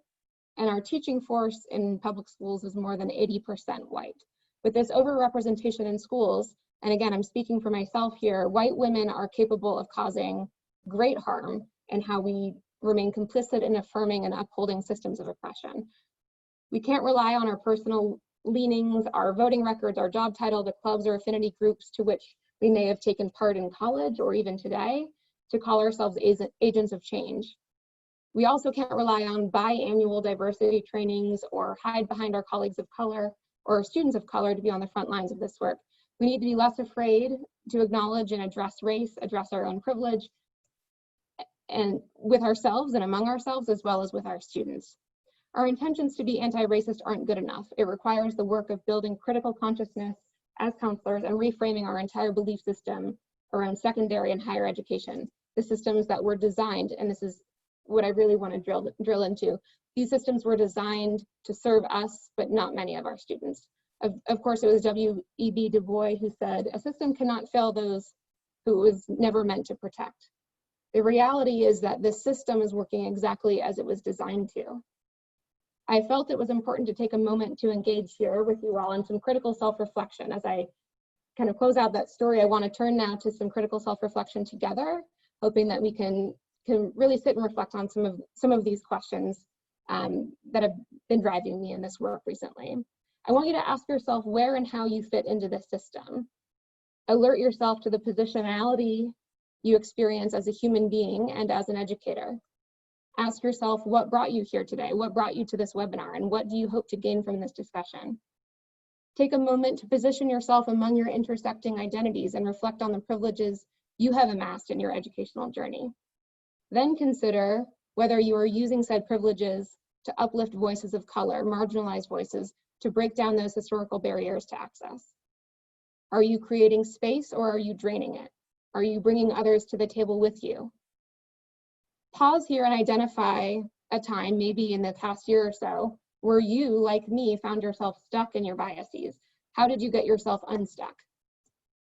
and our teaching force in public schools is more than 80% white. With this overrepresentation in schools, and again, I'm speaking for myself here, white women are capable of causing great harm in how we remain complicit in affirming and upholding systems of oppression. We can't rely on our personal leanings, our voting records, our job title, the clubs or affinity groups to which we may have taken part in college or even today to call ourselves agents of change. We also can't rely on biannual diversity trainings or hide behind our colleagues of color or students of color to be on the front lines of this work. We need to be less afraid to acknowledge and address race, address our own privilege, and with ourselves and among ourselves, as well as with our students. Our intentions to be anti-racist aren't good enough. It requires the work of building critical consciousness as counselors and reframing our entire belief system around secondary and higher education. The systems that were designed, and this is what I really want to drill into, these systems were designed to serve us, but not many of our students. Of course, it was W.E.B. Du Bois who said, "A system cannot fail those who it was never meant to protect." The reality is that this system is working exactly as it was designed to. I felt it was important to take a moment to engage here with you all in some critical self-reflection. As I kind of close out that story, I want to turn now to some critical self-reflection together, hoping that we can really sit and reflect on some of these questions that have been driving me in this work recently. I want you to ask yourself where and how you fit into this system. Alert yourself to the positionality you experience as a human being and as an educator. Ask yourself what brought you here today, what brought you to this webinar, and what do you hope to gain from this discussion? Take a moment to position yourself among your intersecting identities and reflect on the privileges you have amassed in your educational journey. Then consider whether you are using said privileges to uplift voices of color, marginalized voices, to break down those historical barriers to access. Are you creating space or are you draining it? Are you bringing others to the table with you? Pause here and identify a time, maybe in the past year or so, where you, like me, found yourself stuck in your biases. How did you get yourself unstuck?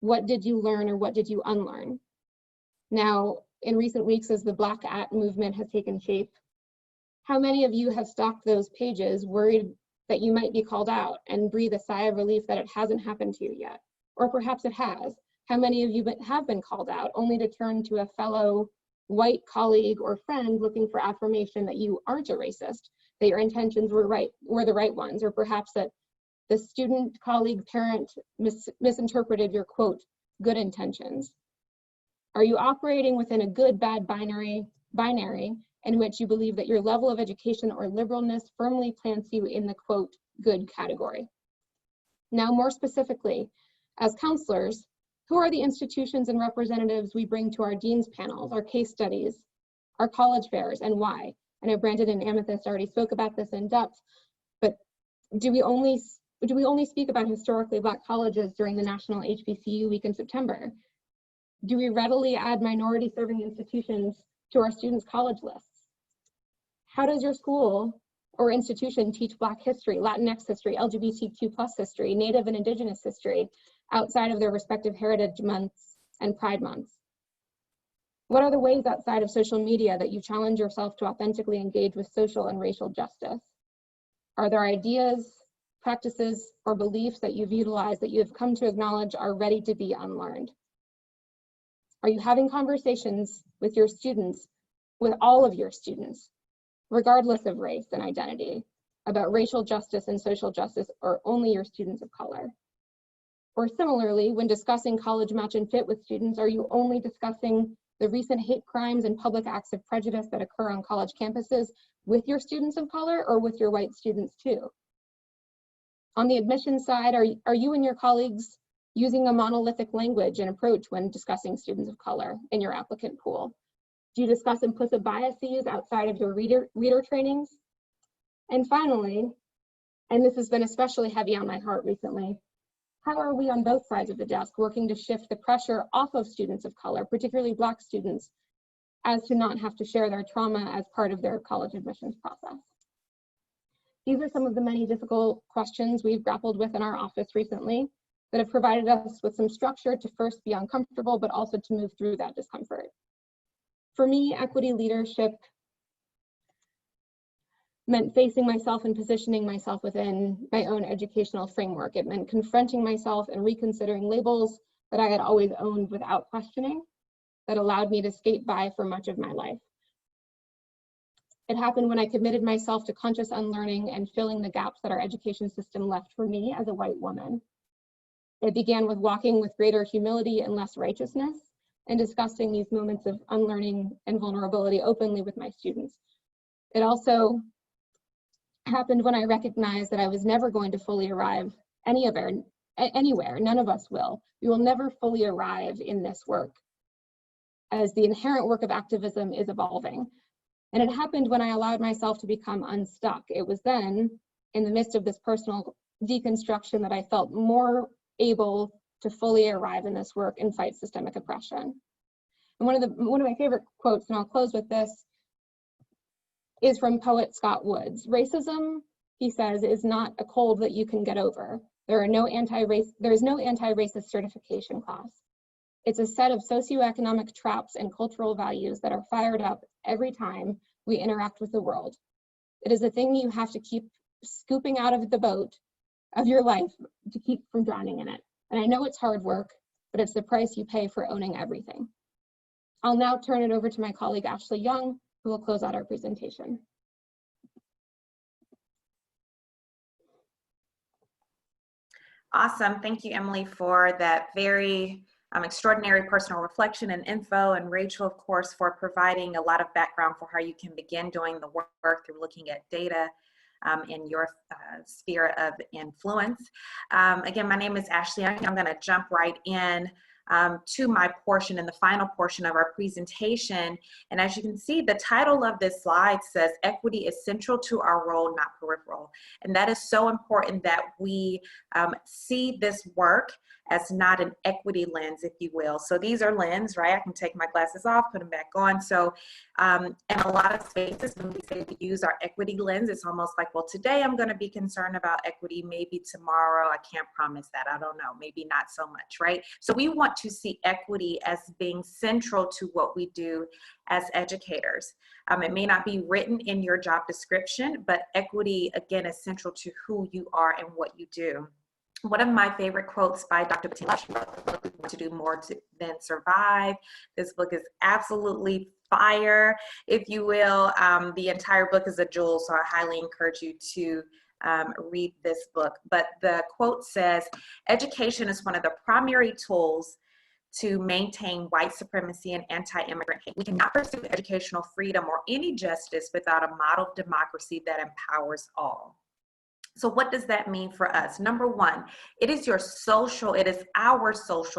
What did you learn or what did you unlearn? Now, in recent weeks, as the Black At movement has taken shape, how many of you have stalked those pages worried that you might be called out and breathe a sigh of relief that it hasn't happened to you yet? Or perhaps it has. How many of you have been called out only to turn to a fellow white colleague or friend looking for affirmation that you aren't a racist, that your intentions were the right ones, or perhaps that the student, colleague, parent misinterpreted your, quote, good intentions? Are you operating within a good-bad binary in which you believe that your level of education or liberalness firmly plants you in the, quote, good category? Now, more specifically, as counselors, who are the institutions and representatives we bring to our dean's panels, our case studies, our college fairs, and why? I know Brandon and Amethyst already spoke about this in depth, but do we only speak about historically Black colleges during the National HBCU Week in September? Do we readily add minority serving institutions to our students' college lists? How does your school or institution teach Black history, Latinx history, LGBTQ+ history, Native and Indigenous history outside of their respective heritage months and pride months? What are the ways outside of social media that you challenge yourself to authentically engage with social and racial justice? Are there ideas, practices, or beliefs that you've utilized that you have come to acknowledge are ready to be unlearned? Are you having conversations with your students, with all of your students, regardless of race and identity, about racial justice and social justice, or only your students of color? Or similarly, when discussing college match and fit with students, are you only discussing the recent hate crimes and public acts of prejudice that occur on college campuses with your students of color or with your white students too? On the admissions side, are you and your colleagues using a monolithic language and approach when discussing students of color in your applicant pool? Do you discuss implicit biases outside of your reader trainings? And finally, and this has been especially heavy on my heart recently, how are we on both sides of the desk working to shift the pressure off of students of color, particularly Black students, as to not have to share their trauma as part of their college admissions process? These are some of the many difficult questions we've grappled with in our office recently that have provided us with some structure to first be uncomfortable, but also to move through that discomfort. For me, equity leadership meant facing myself and positioning myself within my own educational framework. It meant confronting myself and reconsidering labels that I had always owned without questioning, that allowed me to skate by for much of my life. It happened when I committed myself to conscious unlearning and filling the gaps that our education system left for me as a white woman. It began with walking with greater humility and less righteousness, and discussing these moments of unlearning and vulnerability openly with my students. It also happened when I recognized that I was never going to fully arrive anywhere. None of us will. We will never fully arrive in this work, as the inherent work of activism is evolving. And it happened when I allowed myself to become unstuck. It was then, in the midst of this personal deconstruction, that I felt more able to fully arrive in this work and fight systemic oppression. And one of my favorite quotes, and I'll close with this, is from poet Scott Woods. Racism, he says, is not a cold that you can get over. There is no anti-racist certification class. It's a set of socioeconomic traps and cultural values that are fired up every time we interact with the world. It is a thing you have to keep scooping out of the boat of your life to keep from drowning in it. And I know it's hard work, but it's the price you pay for owning everything. I'll now turn it over to my colleague, Ashley Young, who will close out our presentation. Awesome. Thank you, Emily, for that very extraordinary personal reflection and info, and Rachel, of course, for providing a lot of background for how you can begin doing the work through looking at data in your sphere of influence. Again, my name is Ashley Young. I'm going to jump right in to my portion and the final portion of our presentation. And as you can see, the title of this slide says, "Equity is central to our role, not peripheral." And that is so important that we see this work as not an equity lens, if you will. So these are lenses, right? I can take my glasses off, put them back on. So in a lot of spaces, when we say we use our equity lens, it's almost like, well, today I'm going to be concerned about equity. Maybe tomorrow, I can't promise that. I don't know. Maybe not so much, right? So we want to see equity as being central to what we do as educators. It may not be written in your job description, but equity, again, is central to who you are and what you do. One of my favorite quotes by Dr. to do more than survive. This book is absolutely fire, if you will. The entire book is a jewel, so I highly encourage you to read this book. But the quote says, "Education is one of the primary tools to maintain white supremacy and anti-immigrant hate. We cannot pursue educational freedom or any justice without a model democracy that empowers all." So what does that mean for us? Number one, it is our social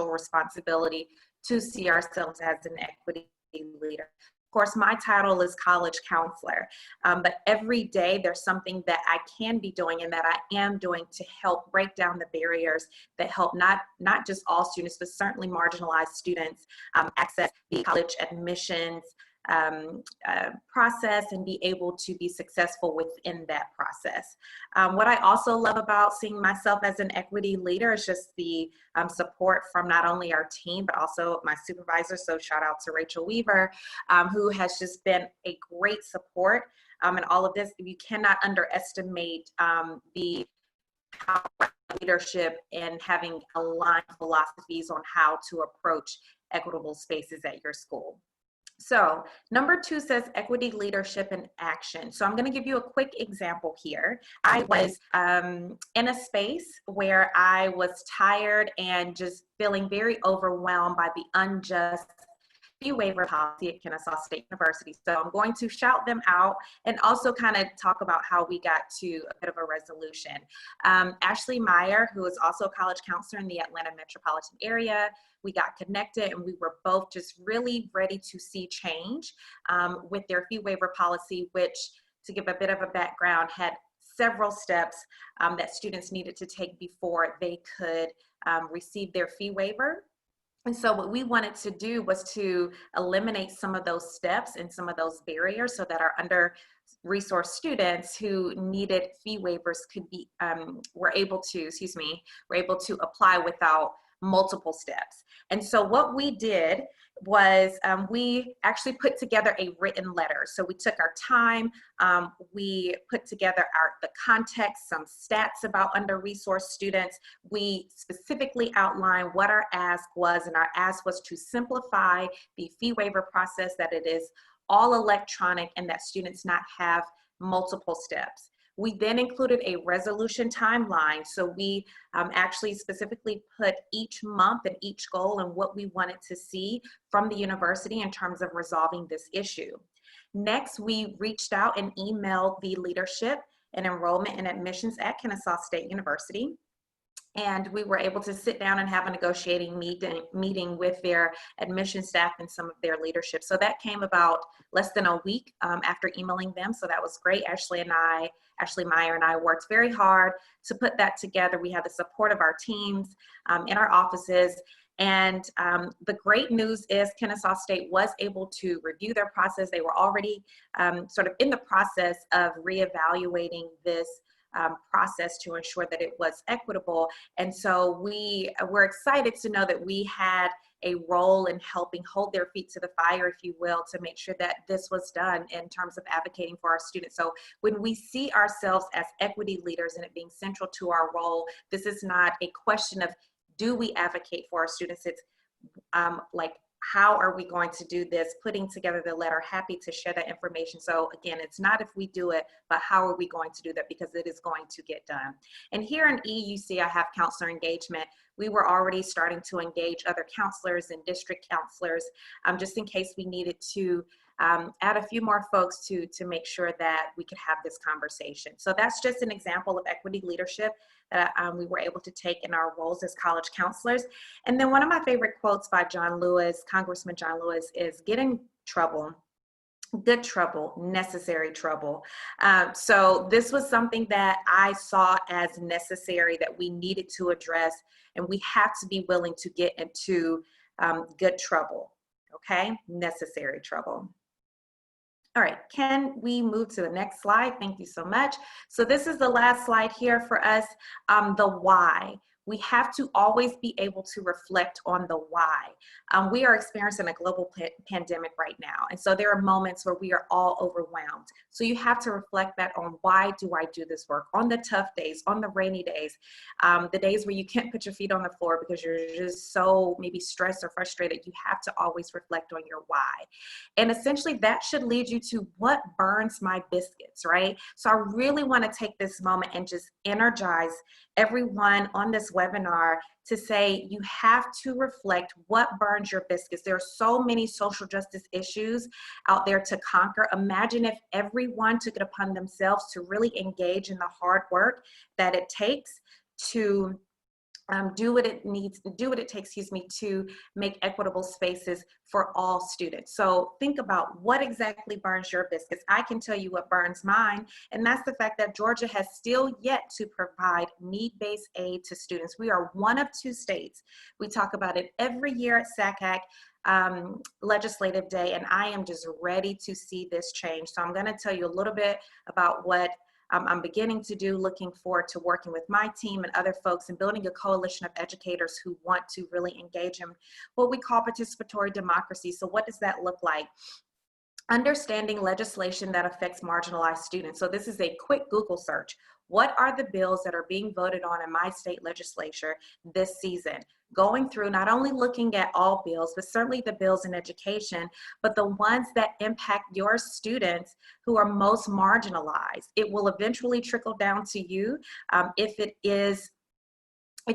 responsibility to see ourselves as an equity leader. Of course, my title is college counselor, but every day there's something that I can be doing and that I am doing to help break down the barriers that help not just all students, but certainly marginalized students access the college admissions process and be able to be successful within that process. What I also love about seeing myself as an equity leader is just the support from not only our team, but also my supervisor. So shout out to Rachel Weaver, who has just been a great support in all of this. You cannot underestimate the power of leadership and having aligned philosophies on how to approach equitable spaces at your school. So number two says equity, leadership, and action. So I'm going to give you a quick example here. I was in a space where I was tired and just feeling very overwhelmed by the unjust fee waiver policy at Kennesaw State University. So I'm going to shout them out and also kind of talk about how we got to a bit of a resolution. Ashley Meyer, who is also a college counselor in the Atlanta metropolitan area, we got connected and we were both just really ready to see change with their fee waiver policy, which, to give a bit of a background, had several steps that students needed to take before they could receive their fee waiver. And so what we wanted to do was to eliminate some of those steps and some of those barriers so that our under-resourced students who needed fee waivers could be, were able to apply without multiple steps. And so what we did was we actually put together a written letter. So we took our time, we put together the context, some stats about under-resourced students. We specifically outlined what our ask was, and our ask was to simplify the fee waiver process, that it is all electronic and that students not have multiple steps. We then included a resolution timeline. So we actually specifically put each month and each goal and what we wanted to see from the university in terms of resolving this issue. Next, we reached out and emailed the leadership and enrollment and admissions at Kennesaw State University. And we were able to sit down and have a negotiating meeting with their admission staff and some of their leadership. So that came about less than a week after emailing them. So that was great. Ashley Meyer and I worked very hard to put that together. We had the support of our teams in our offices. And the great news is Kennesaw State was able to review their process. They were already sort of in the process of reevaluating this process to ensure that it was equitable. And so we were excited to know that we had a role in helping hold their feet to the fire, if you will, to make sure that this was done in terms of advocating for our students. So when we see ourselves as equity leaders and it being central to our role, this is not a question of do we advocate for our students? It's like, how are we going to do this? Putting together the letter, happy to share that information. So again, it's not if we do it, but how are we going to do that? Because it is going to get done. And here in E, you see I have counselor engagement. We were already starting to engage other counselors and district counselors, just in case we needed to add a few more folks to make sure that we could have this conversation. So that's just an example of equity leadership that we were able to take in our roles as college counselors. And then one of my favorite quotes by John Lewis, Congressman John Lewis, is "Get in trouble, good trouble, necessary trouble." So this was something that I saw as necessary that we needed to address, and we have to be willing to get into good trouble, okay? Necessary trouble. All right, can we move to the next slide? Thank you so much. So this is the last slide here for us, the why. We have to always be able to reflect on the why. We are experiencing a global pandemic right now. And so there are moments where we are all overwhelmed. So you have to reflect back on, why do I do this work? On the tough days, on the rainy days, the days where you can't put your feet on the floor because you're just so maybe stressed or frustrated, you have to always reflect on your why. And essentially that should lead you to what burns my biscuits, right? So I really want to take this moment and just energize everyone on this webinar to say, you have to reflect what burns your biscuits. There are so many social justice issues out there to conquer. Imagine if everyone took it upon themselves to really engage in the hard work that it takes to do what it takes, to make equitable spaces for all students. So think about what exactly burns your biscuits. I can tell you what burns mine, and that's the fact that Georgia has still yet to provide need-based aid to students. We are one of 2 states. We talk about it every year at SACAC Legislative Day, and I am just ready to see this change. So I'm gonna tell you a little bit about what I'm beginning to do, looking forward to working with my team and other folks and building a coalition of educators who want to really engage in what we call participatory democracy. So what does that look like? Understanding legislation that affects marginalized students. So this is a quick Google search. What are the bills that are being voted on in my state legislature this season? Going through, not only looking at all bills, but certainly the bills in education, but the ones that impact your students who are most marginalized. It will eventually trickle down to you if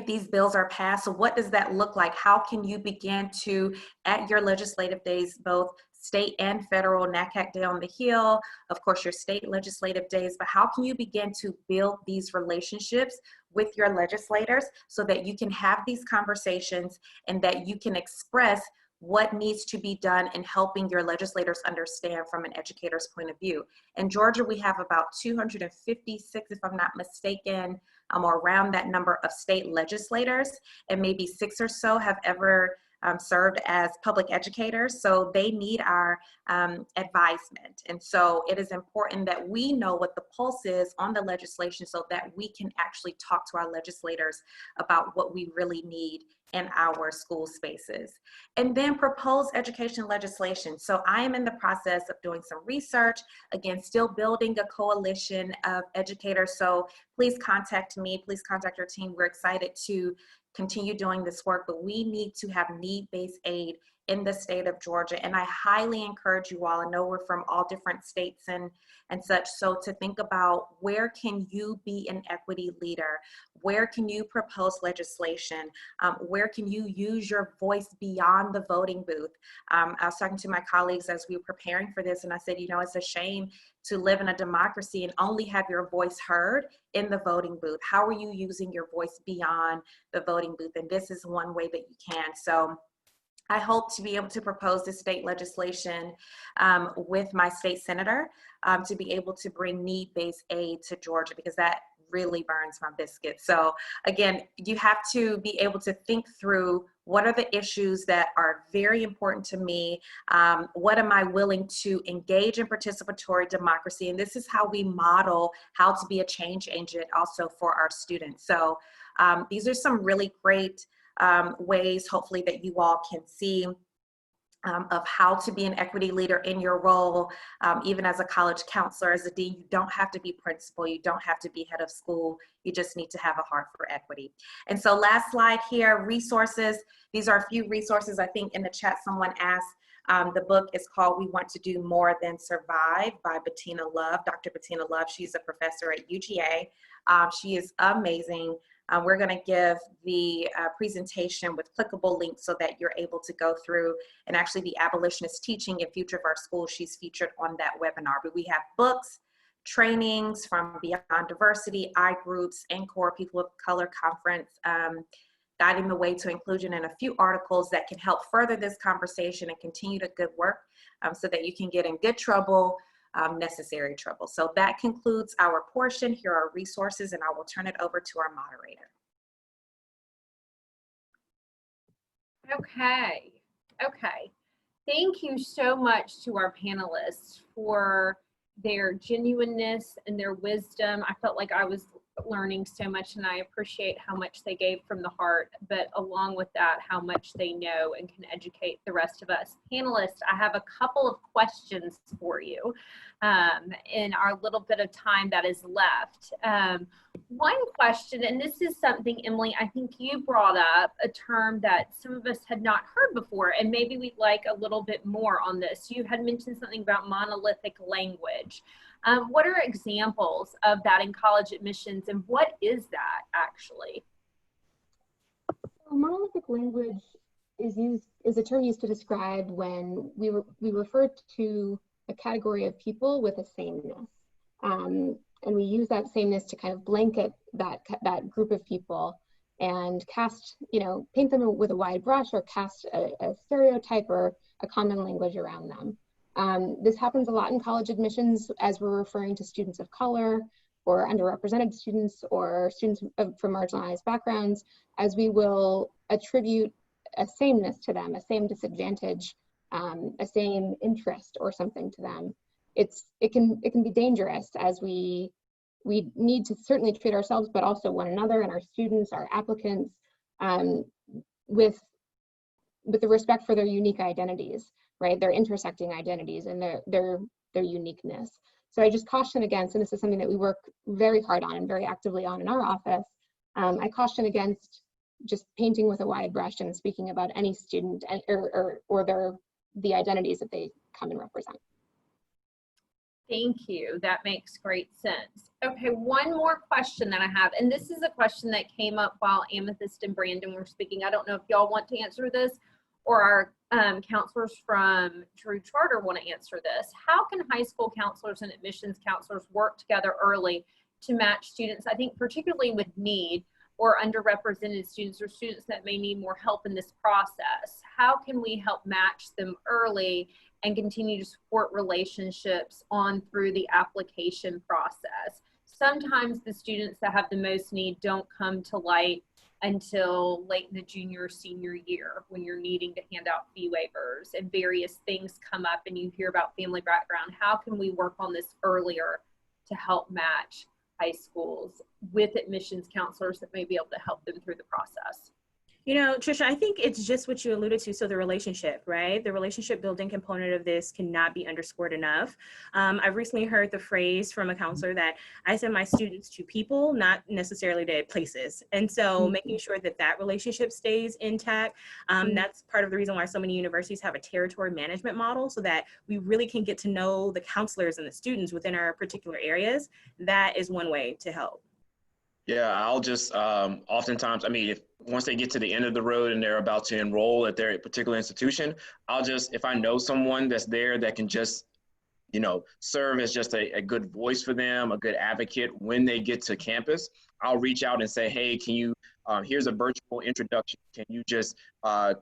these bills are passed. So what does that look like? How can you begin to, at your legislative days, both state and federal, NACAC Day on the Hill, of course your state legislative days, but how can you begin to build these relationships with your legislators so that you can have these conversations and that you can express what needs to be done in helping your legislators understand from an educator's point of view. In Georgia, we have about 256, if I'm not mistaken, or around that number of state legislators, and maybe 6 or so have ever served as public educators. So they need our advisement. And so it is important that we know what the pulse is on the legislation so that we can actually talk to our legislators about what we really need in our school spaces. And then propose education legislation. So I am in the process of doing some research, again, still building a coalition of educators. So please contact me, please contact our team. We're excited to continue doing this work, but we need to have need-based aid in the state of Georgia. And I highly encourage you all, I know we're from all different states and such, so to think about where can you be an equity leader? Where can you propose legislation? Where can you use your voice beyond the voting booth? I was talking to my colleagues as we were preparing for this, and I said, you know, it's a shame to live in a democracy and only have your voice heard in the voting booth. How are you using your voice beyond the voting booth? And this is one way that you can. So I hope to be able to propose this state legislation with my state senator to be able to bring need-based aid to Georgia, because that really burns my biscuit. So again, you have to be able to think through What are the issues that are very important to me? What am I willing to engage in participatory democracy? And this is how we model how to be a change agent also for our students. So these are some really great ways, hopefully, that you all can see of how to be an equity leader in your role. Even as a college counselor, as a dean, you don't have to be principal, you don't have to be head of school, you just need to have a heart for equity. And so last slide here, resources. These are a few resources. I think in the chat someone asked, the book is called We Want to Do More Than Survive by Bettina Love, Dr. Bettina Love. She's a professor at UGA. She is amazing. We're going to give the presentation with clickable links so that you're able to go through, and actually the abolitionist teaching and future of our school, she's featured on that webinar. But we have books, trainings from Beyond Diversity, iGroups, NCORE, People of Color Conference, Guiding the Way to Inclusion, and a few articles that can help further this conversation and continue the good work so that you can get in good trouble, necessary trouble. So that concludes our portion. Here are resources, and I will turn it over to our moderator. Okay. Thank you so much to our panelists for their genuineness and their wisdom. I felt like I was learning so much, and I appreciate how much they gave from the heart, but along with that, how much they know and can educate the rest of us. Panelists, I have a couple of questions for you in our little bit of time that is left. One question, and this is something, Emily, I think you brought up a term that some of us had not heard before, and maybe we'd like a little bit more on this. You had mentioned something about monolithic language. What are examples of that in college admissions, and what is that actually? Monolithic language is a term used to describe when we refer to a category of people with a sameness, and we use that sameness to kind of blanket that group of people and cast, paint them with a wide brush, or cast a stereotype or a common language around them. This happens a lot in college admissions as we're referring to students of color or underrepresented students or students from marginalized backgrounds, as we will attribute a sameness to them, a same disadvantage, a same interest or something to them. It can be dangerous, as we need to certainly treat ourselves, but also one another and our students, our applicants, with the respect for their unique identities, right? Their intersecting identities and their uniqueness. So I just caution against, and this is something that we work very hard on and very actively on in our office, I caution against just painting with a wide brush and speaking about any student or the identities that they come and represent. Thank you. That makes great sense. Okay, one more question that I have, and this is a question that came up while Amethyst and Brandon were speaking. I don't know if y'all want to answer this, or our counselors from Drew Charter want to answer this. How can high school counselors and admissions counselors work together early to match students, I think particularly with need, or underrepresented students, or students that may need more help in this process? How can we help match them early and continue to support relationships on through the application process? Sometimes the students that have the most need don't come to light until late in the junior or senior year, when you're needing to hand out fee waivers and various things come up and you hear about family background. How can we work on this earlier to help match high schools with admissions counselors that may be able to help them through the process? Trisha, I think it's just what you alluded to. So the relationship, right? The relationship building component of this cannot be underscored enough. I've recently heard the phrase from a counselor that I send my students to people, not necessarily to places. And so making sure that that relationship stays intact, that's part of the reason why so many universities have a territory management model, so that we really can get to know the counselors and the students within our particular areas. That is one way to help. Yeah, I'll just oftentimes, if once they get to the end of the road and they're about to enroll at their particular institution, if I know someone that's there that can just, serve as just a good voice for them, a good advocate when they get to campus, I'll reach out and say, hey, can you, here's a virtual introduction. Can you just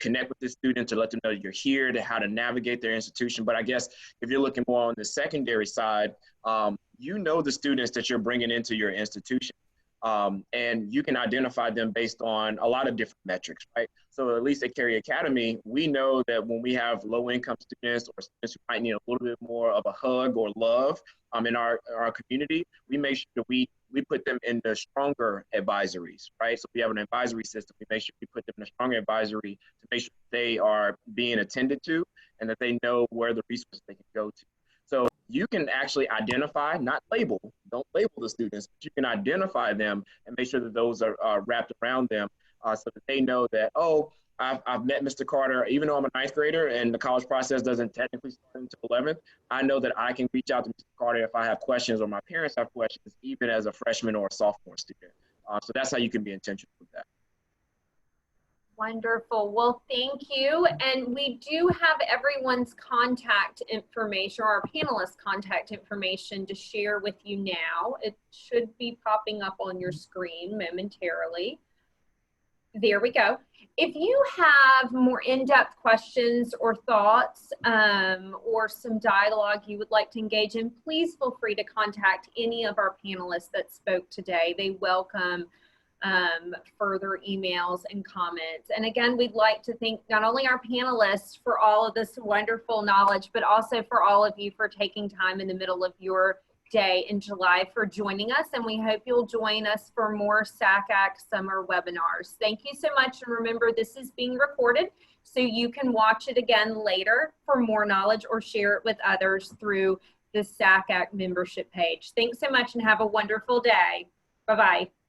connect with this student to let them know you're here, to how to navigate their institution? But I guess if you're looking more on the secondary side, the students that you're bringing into your institution. And you can identify them based on a lot of different metrics, right? So at least at Cary Academy, we know that when we have low-income students or students who might need a little bit more of a hug or love in our community, we make sure that we put them in the stronger advisories, right? So we have an advisory system. We make sure we put them in a stronger advisory to make sure they are being attended to and that they know where the resources they can go to. So you can actually identify, not label, don't label the students, but you can identify them and make sure that those are wrapped around them so that they know that, oh, I've met Mr. Carter, even though I'm a ninth grader and the college process doesn't technically start until 11th, I know that I can reach out to Mr. Carter if I have questions or my parents have questions, even as a freshman or a sophomore student. So that's how you can be intentional with that. Wonderful. Well, thank you. And we do have everyone's contact information, or our panelists' contact information to share with you now. It should be popping up on your screen momentarily. There we go. If you have more in-depth questions or thoughts or some dialogue you would like to engage in, please feel free to contact any of our panelists that spoke today. They welcome further emails and comments. And again, we'd like to thank not only our panelists for all of this wonderful knowledge, but also for all of you for taking time in the middle of your day in July for joining us. And we hope you'll join us for more SACAC summer webinars. Thank you so much. And remember, this is being recorded, so you can watch it again later for more knowledge or share it with others through the SACAC membership page. Thanks so much and have a wonderful day. Bye-bye.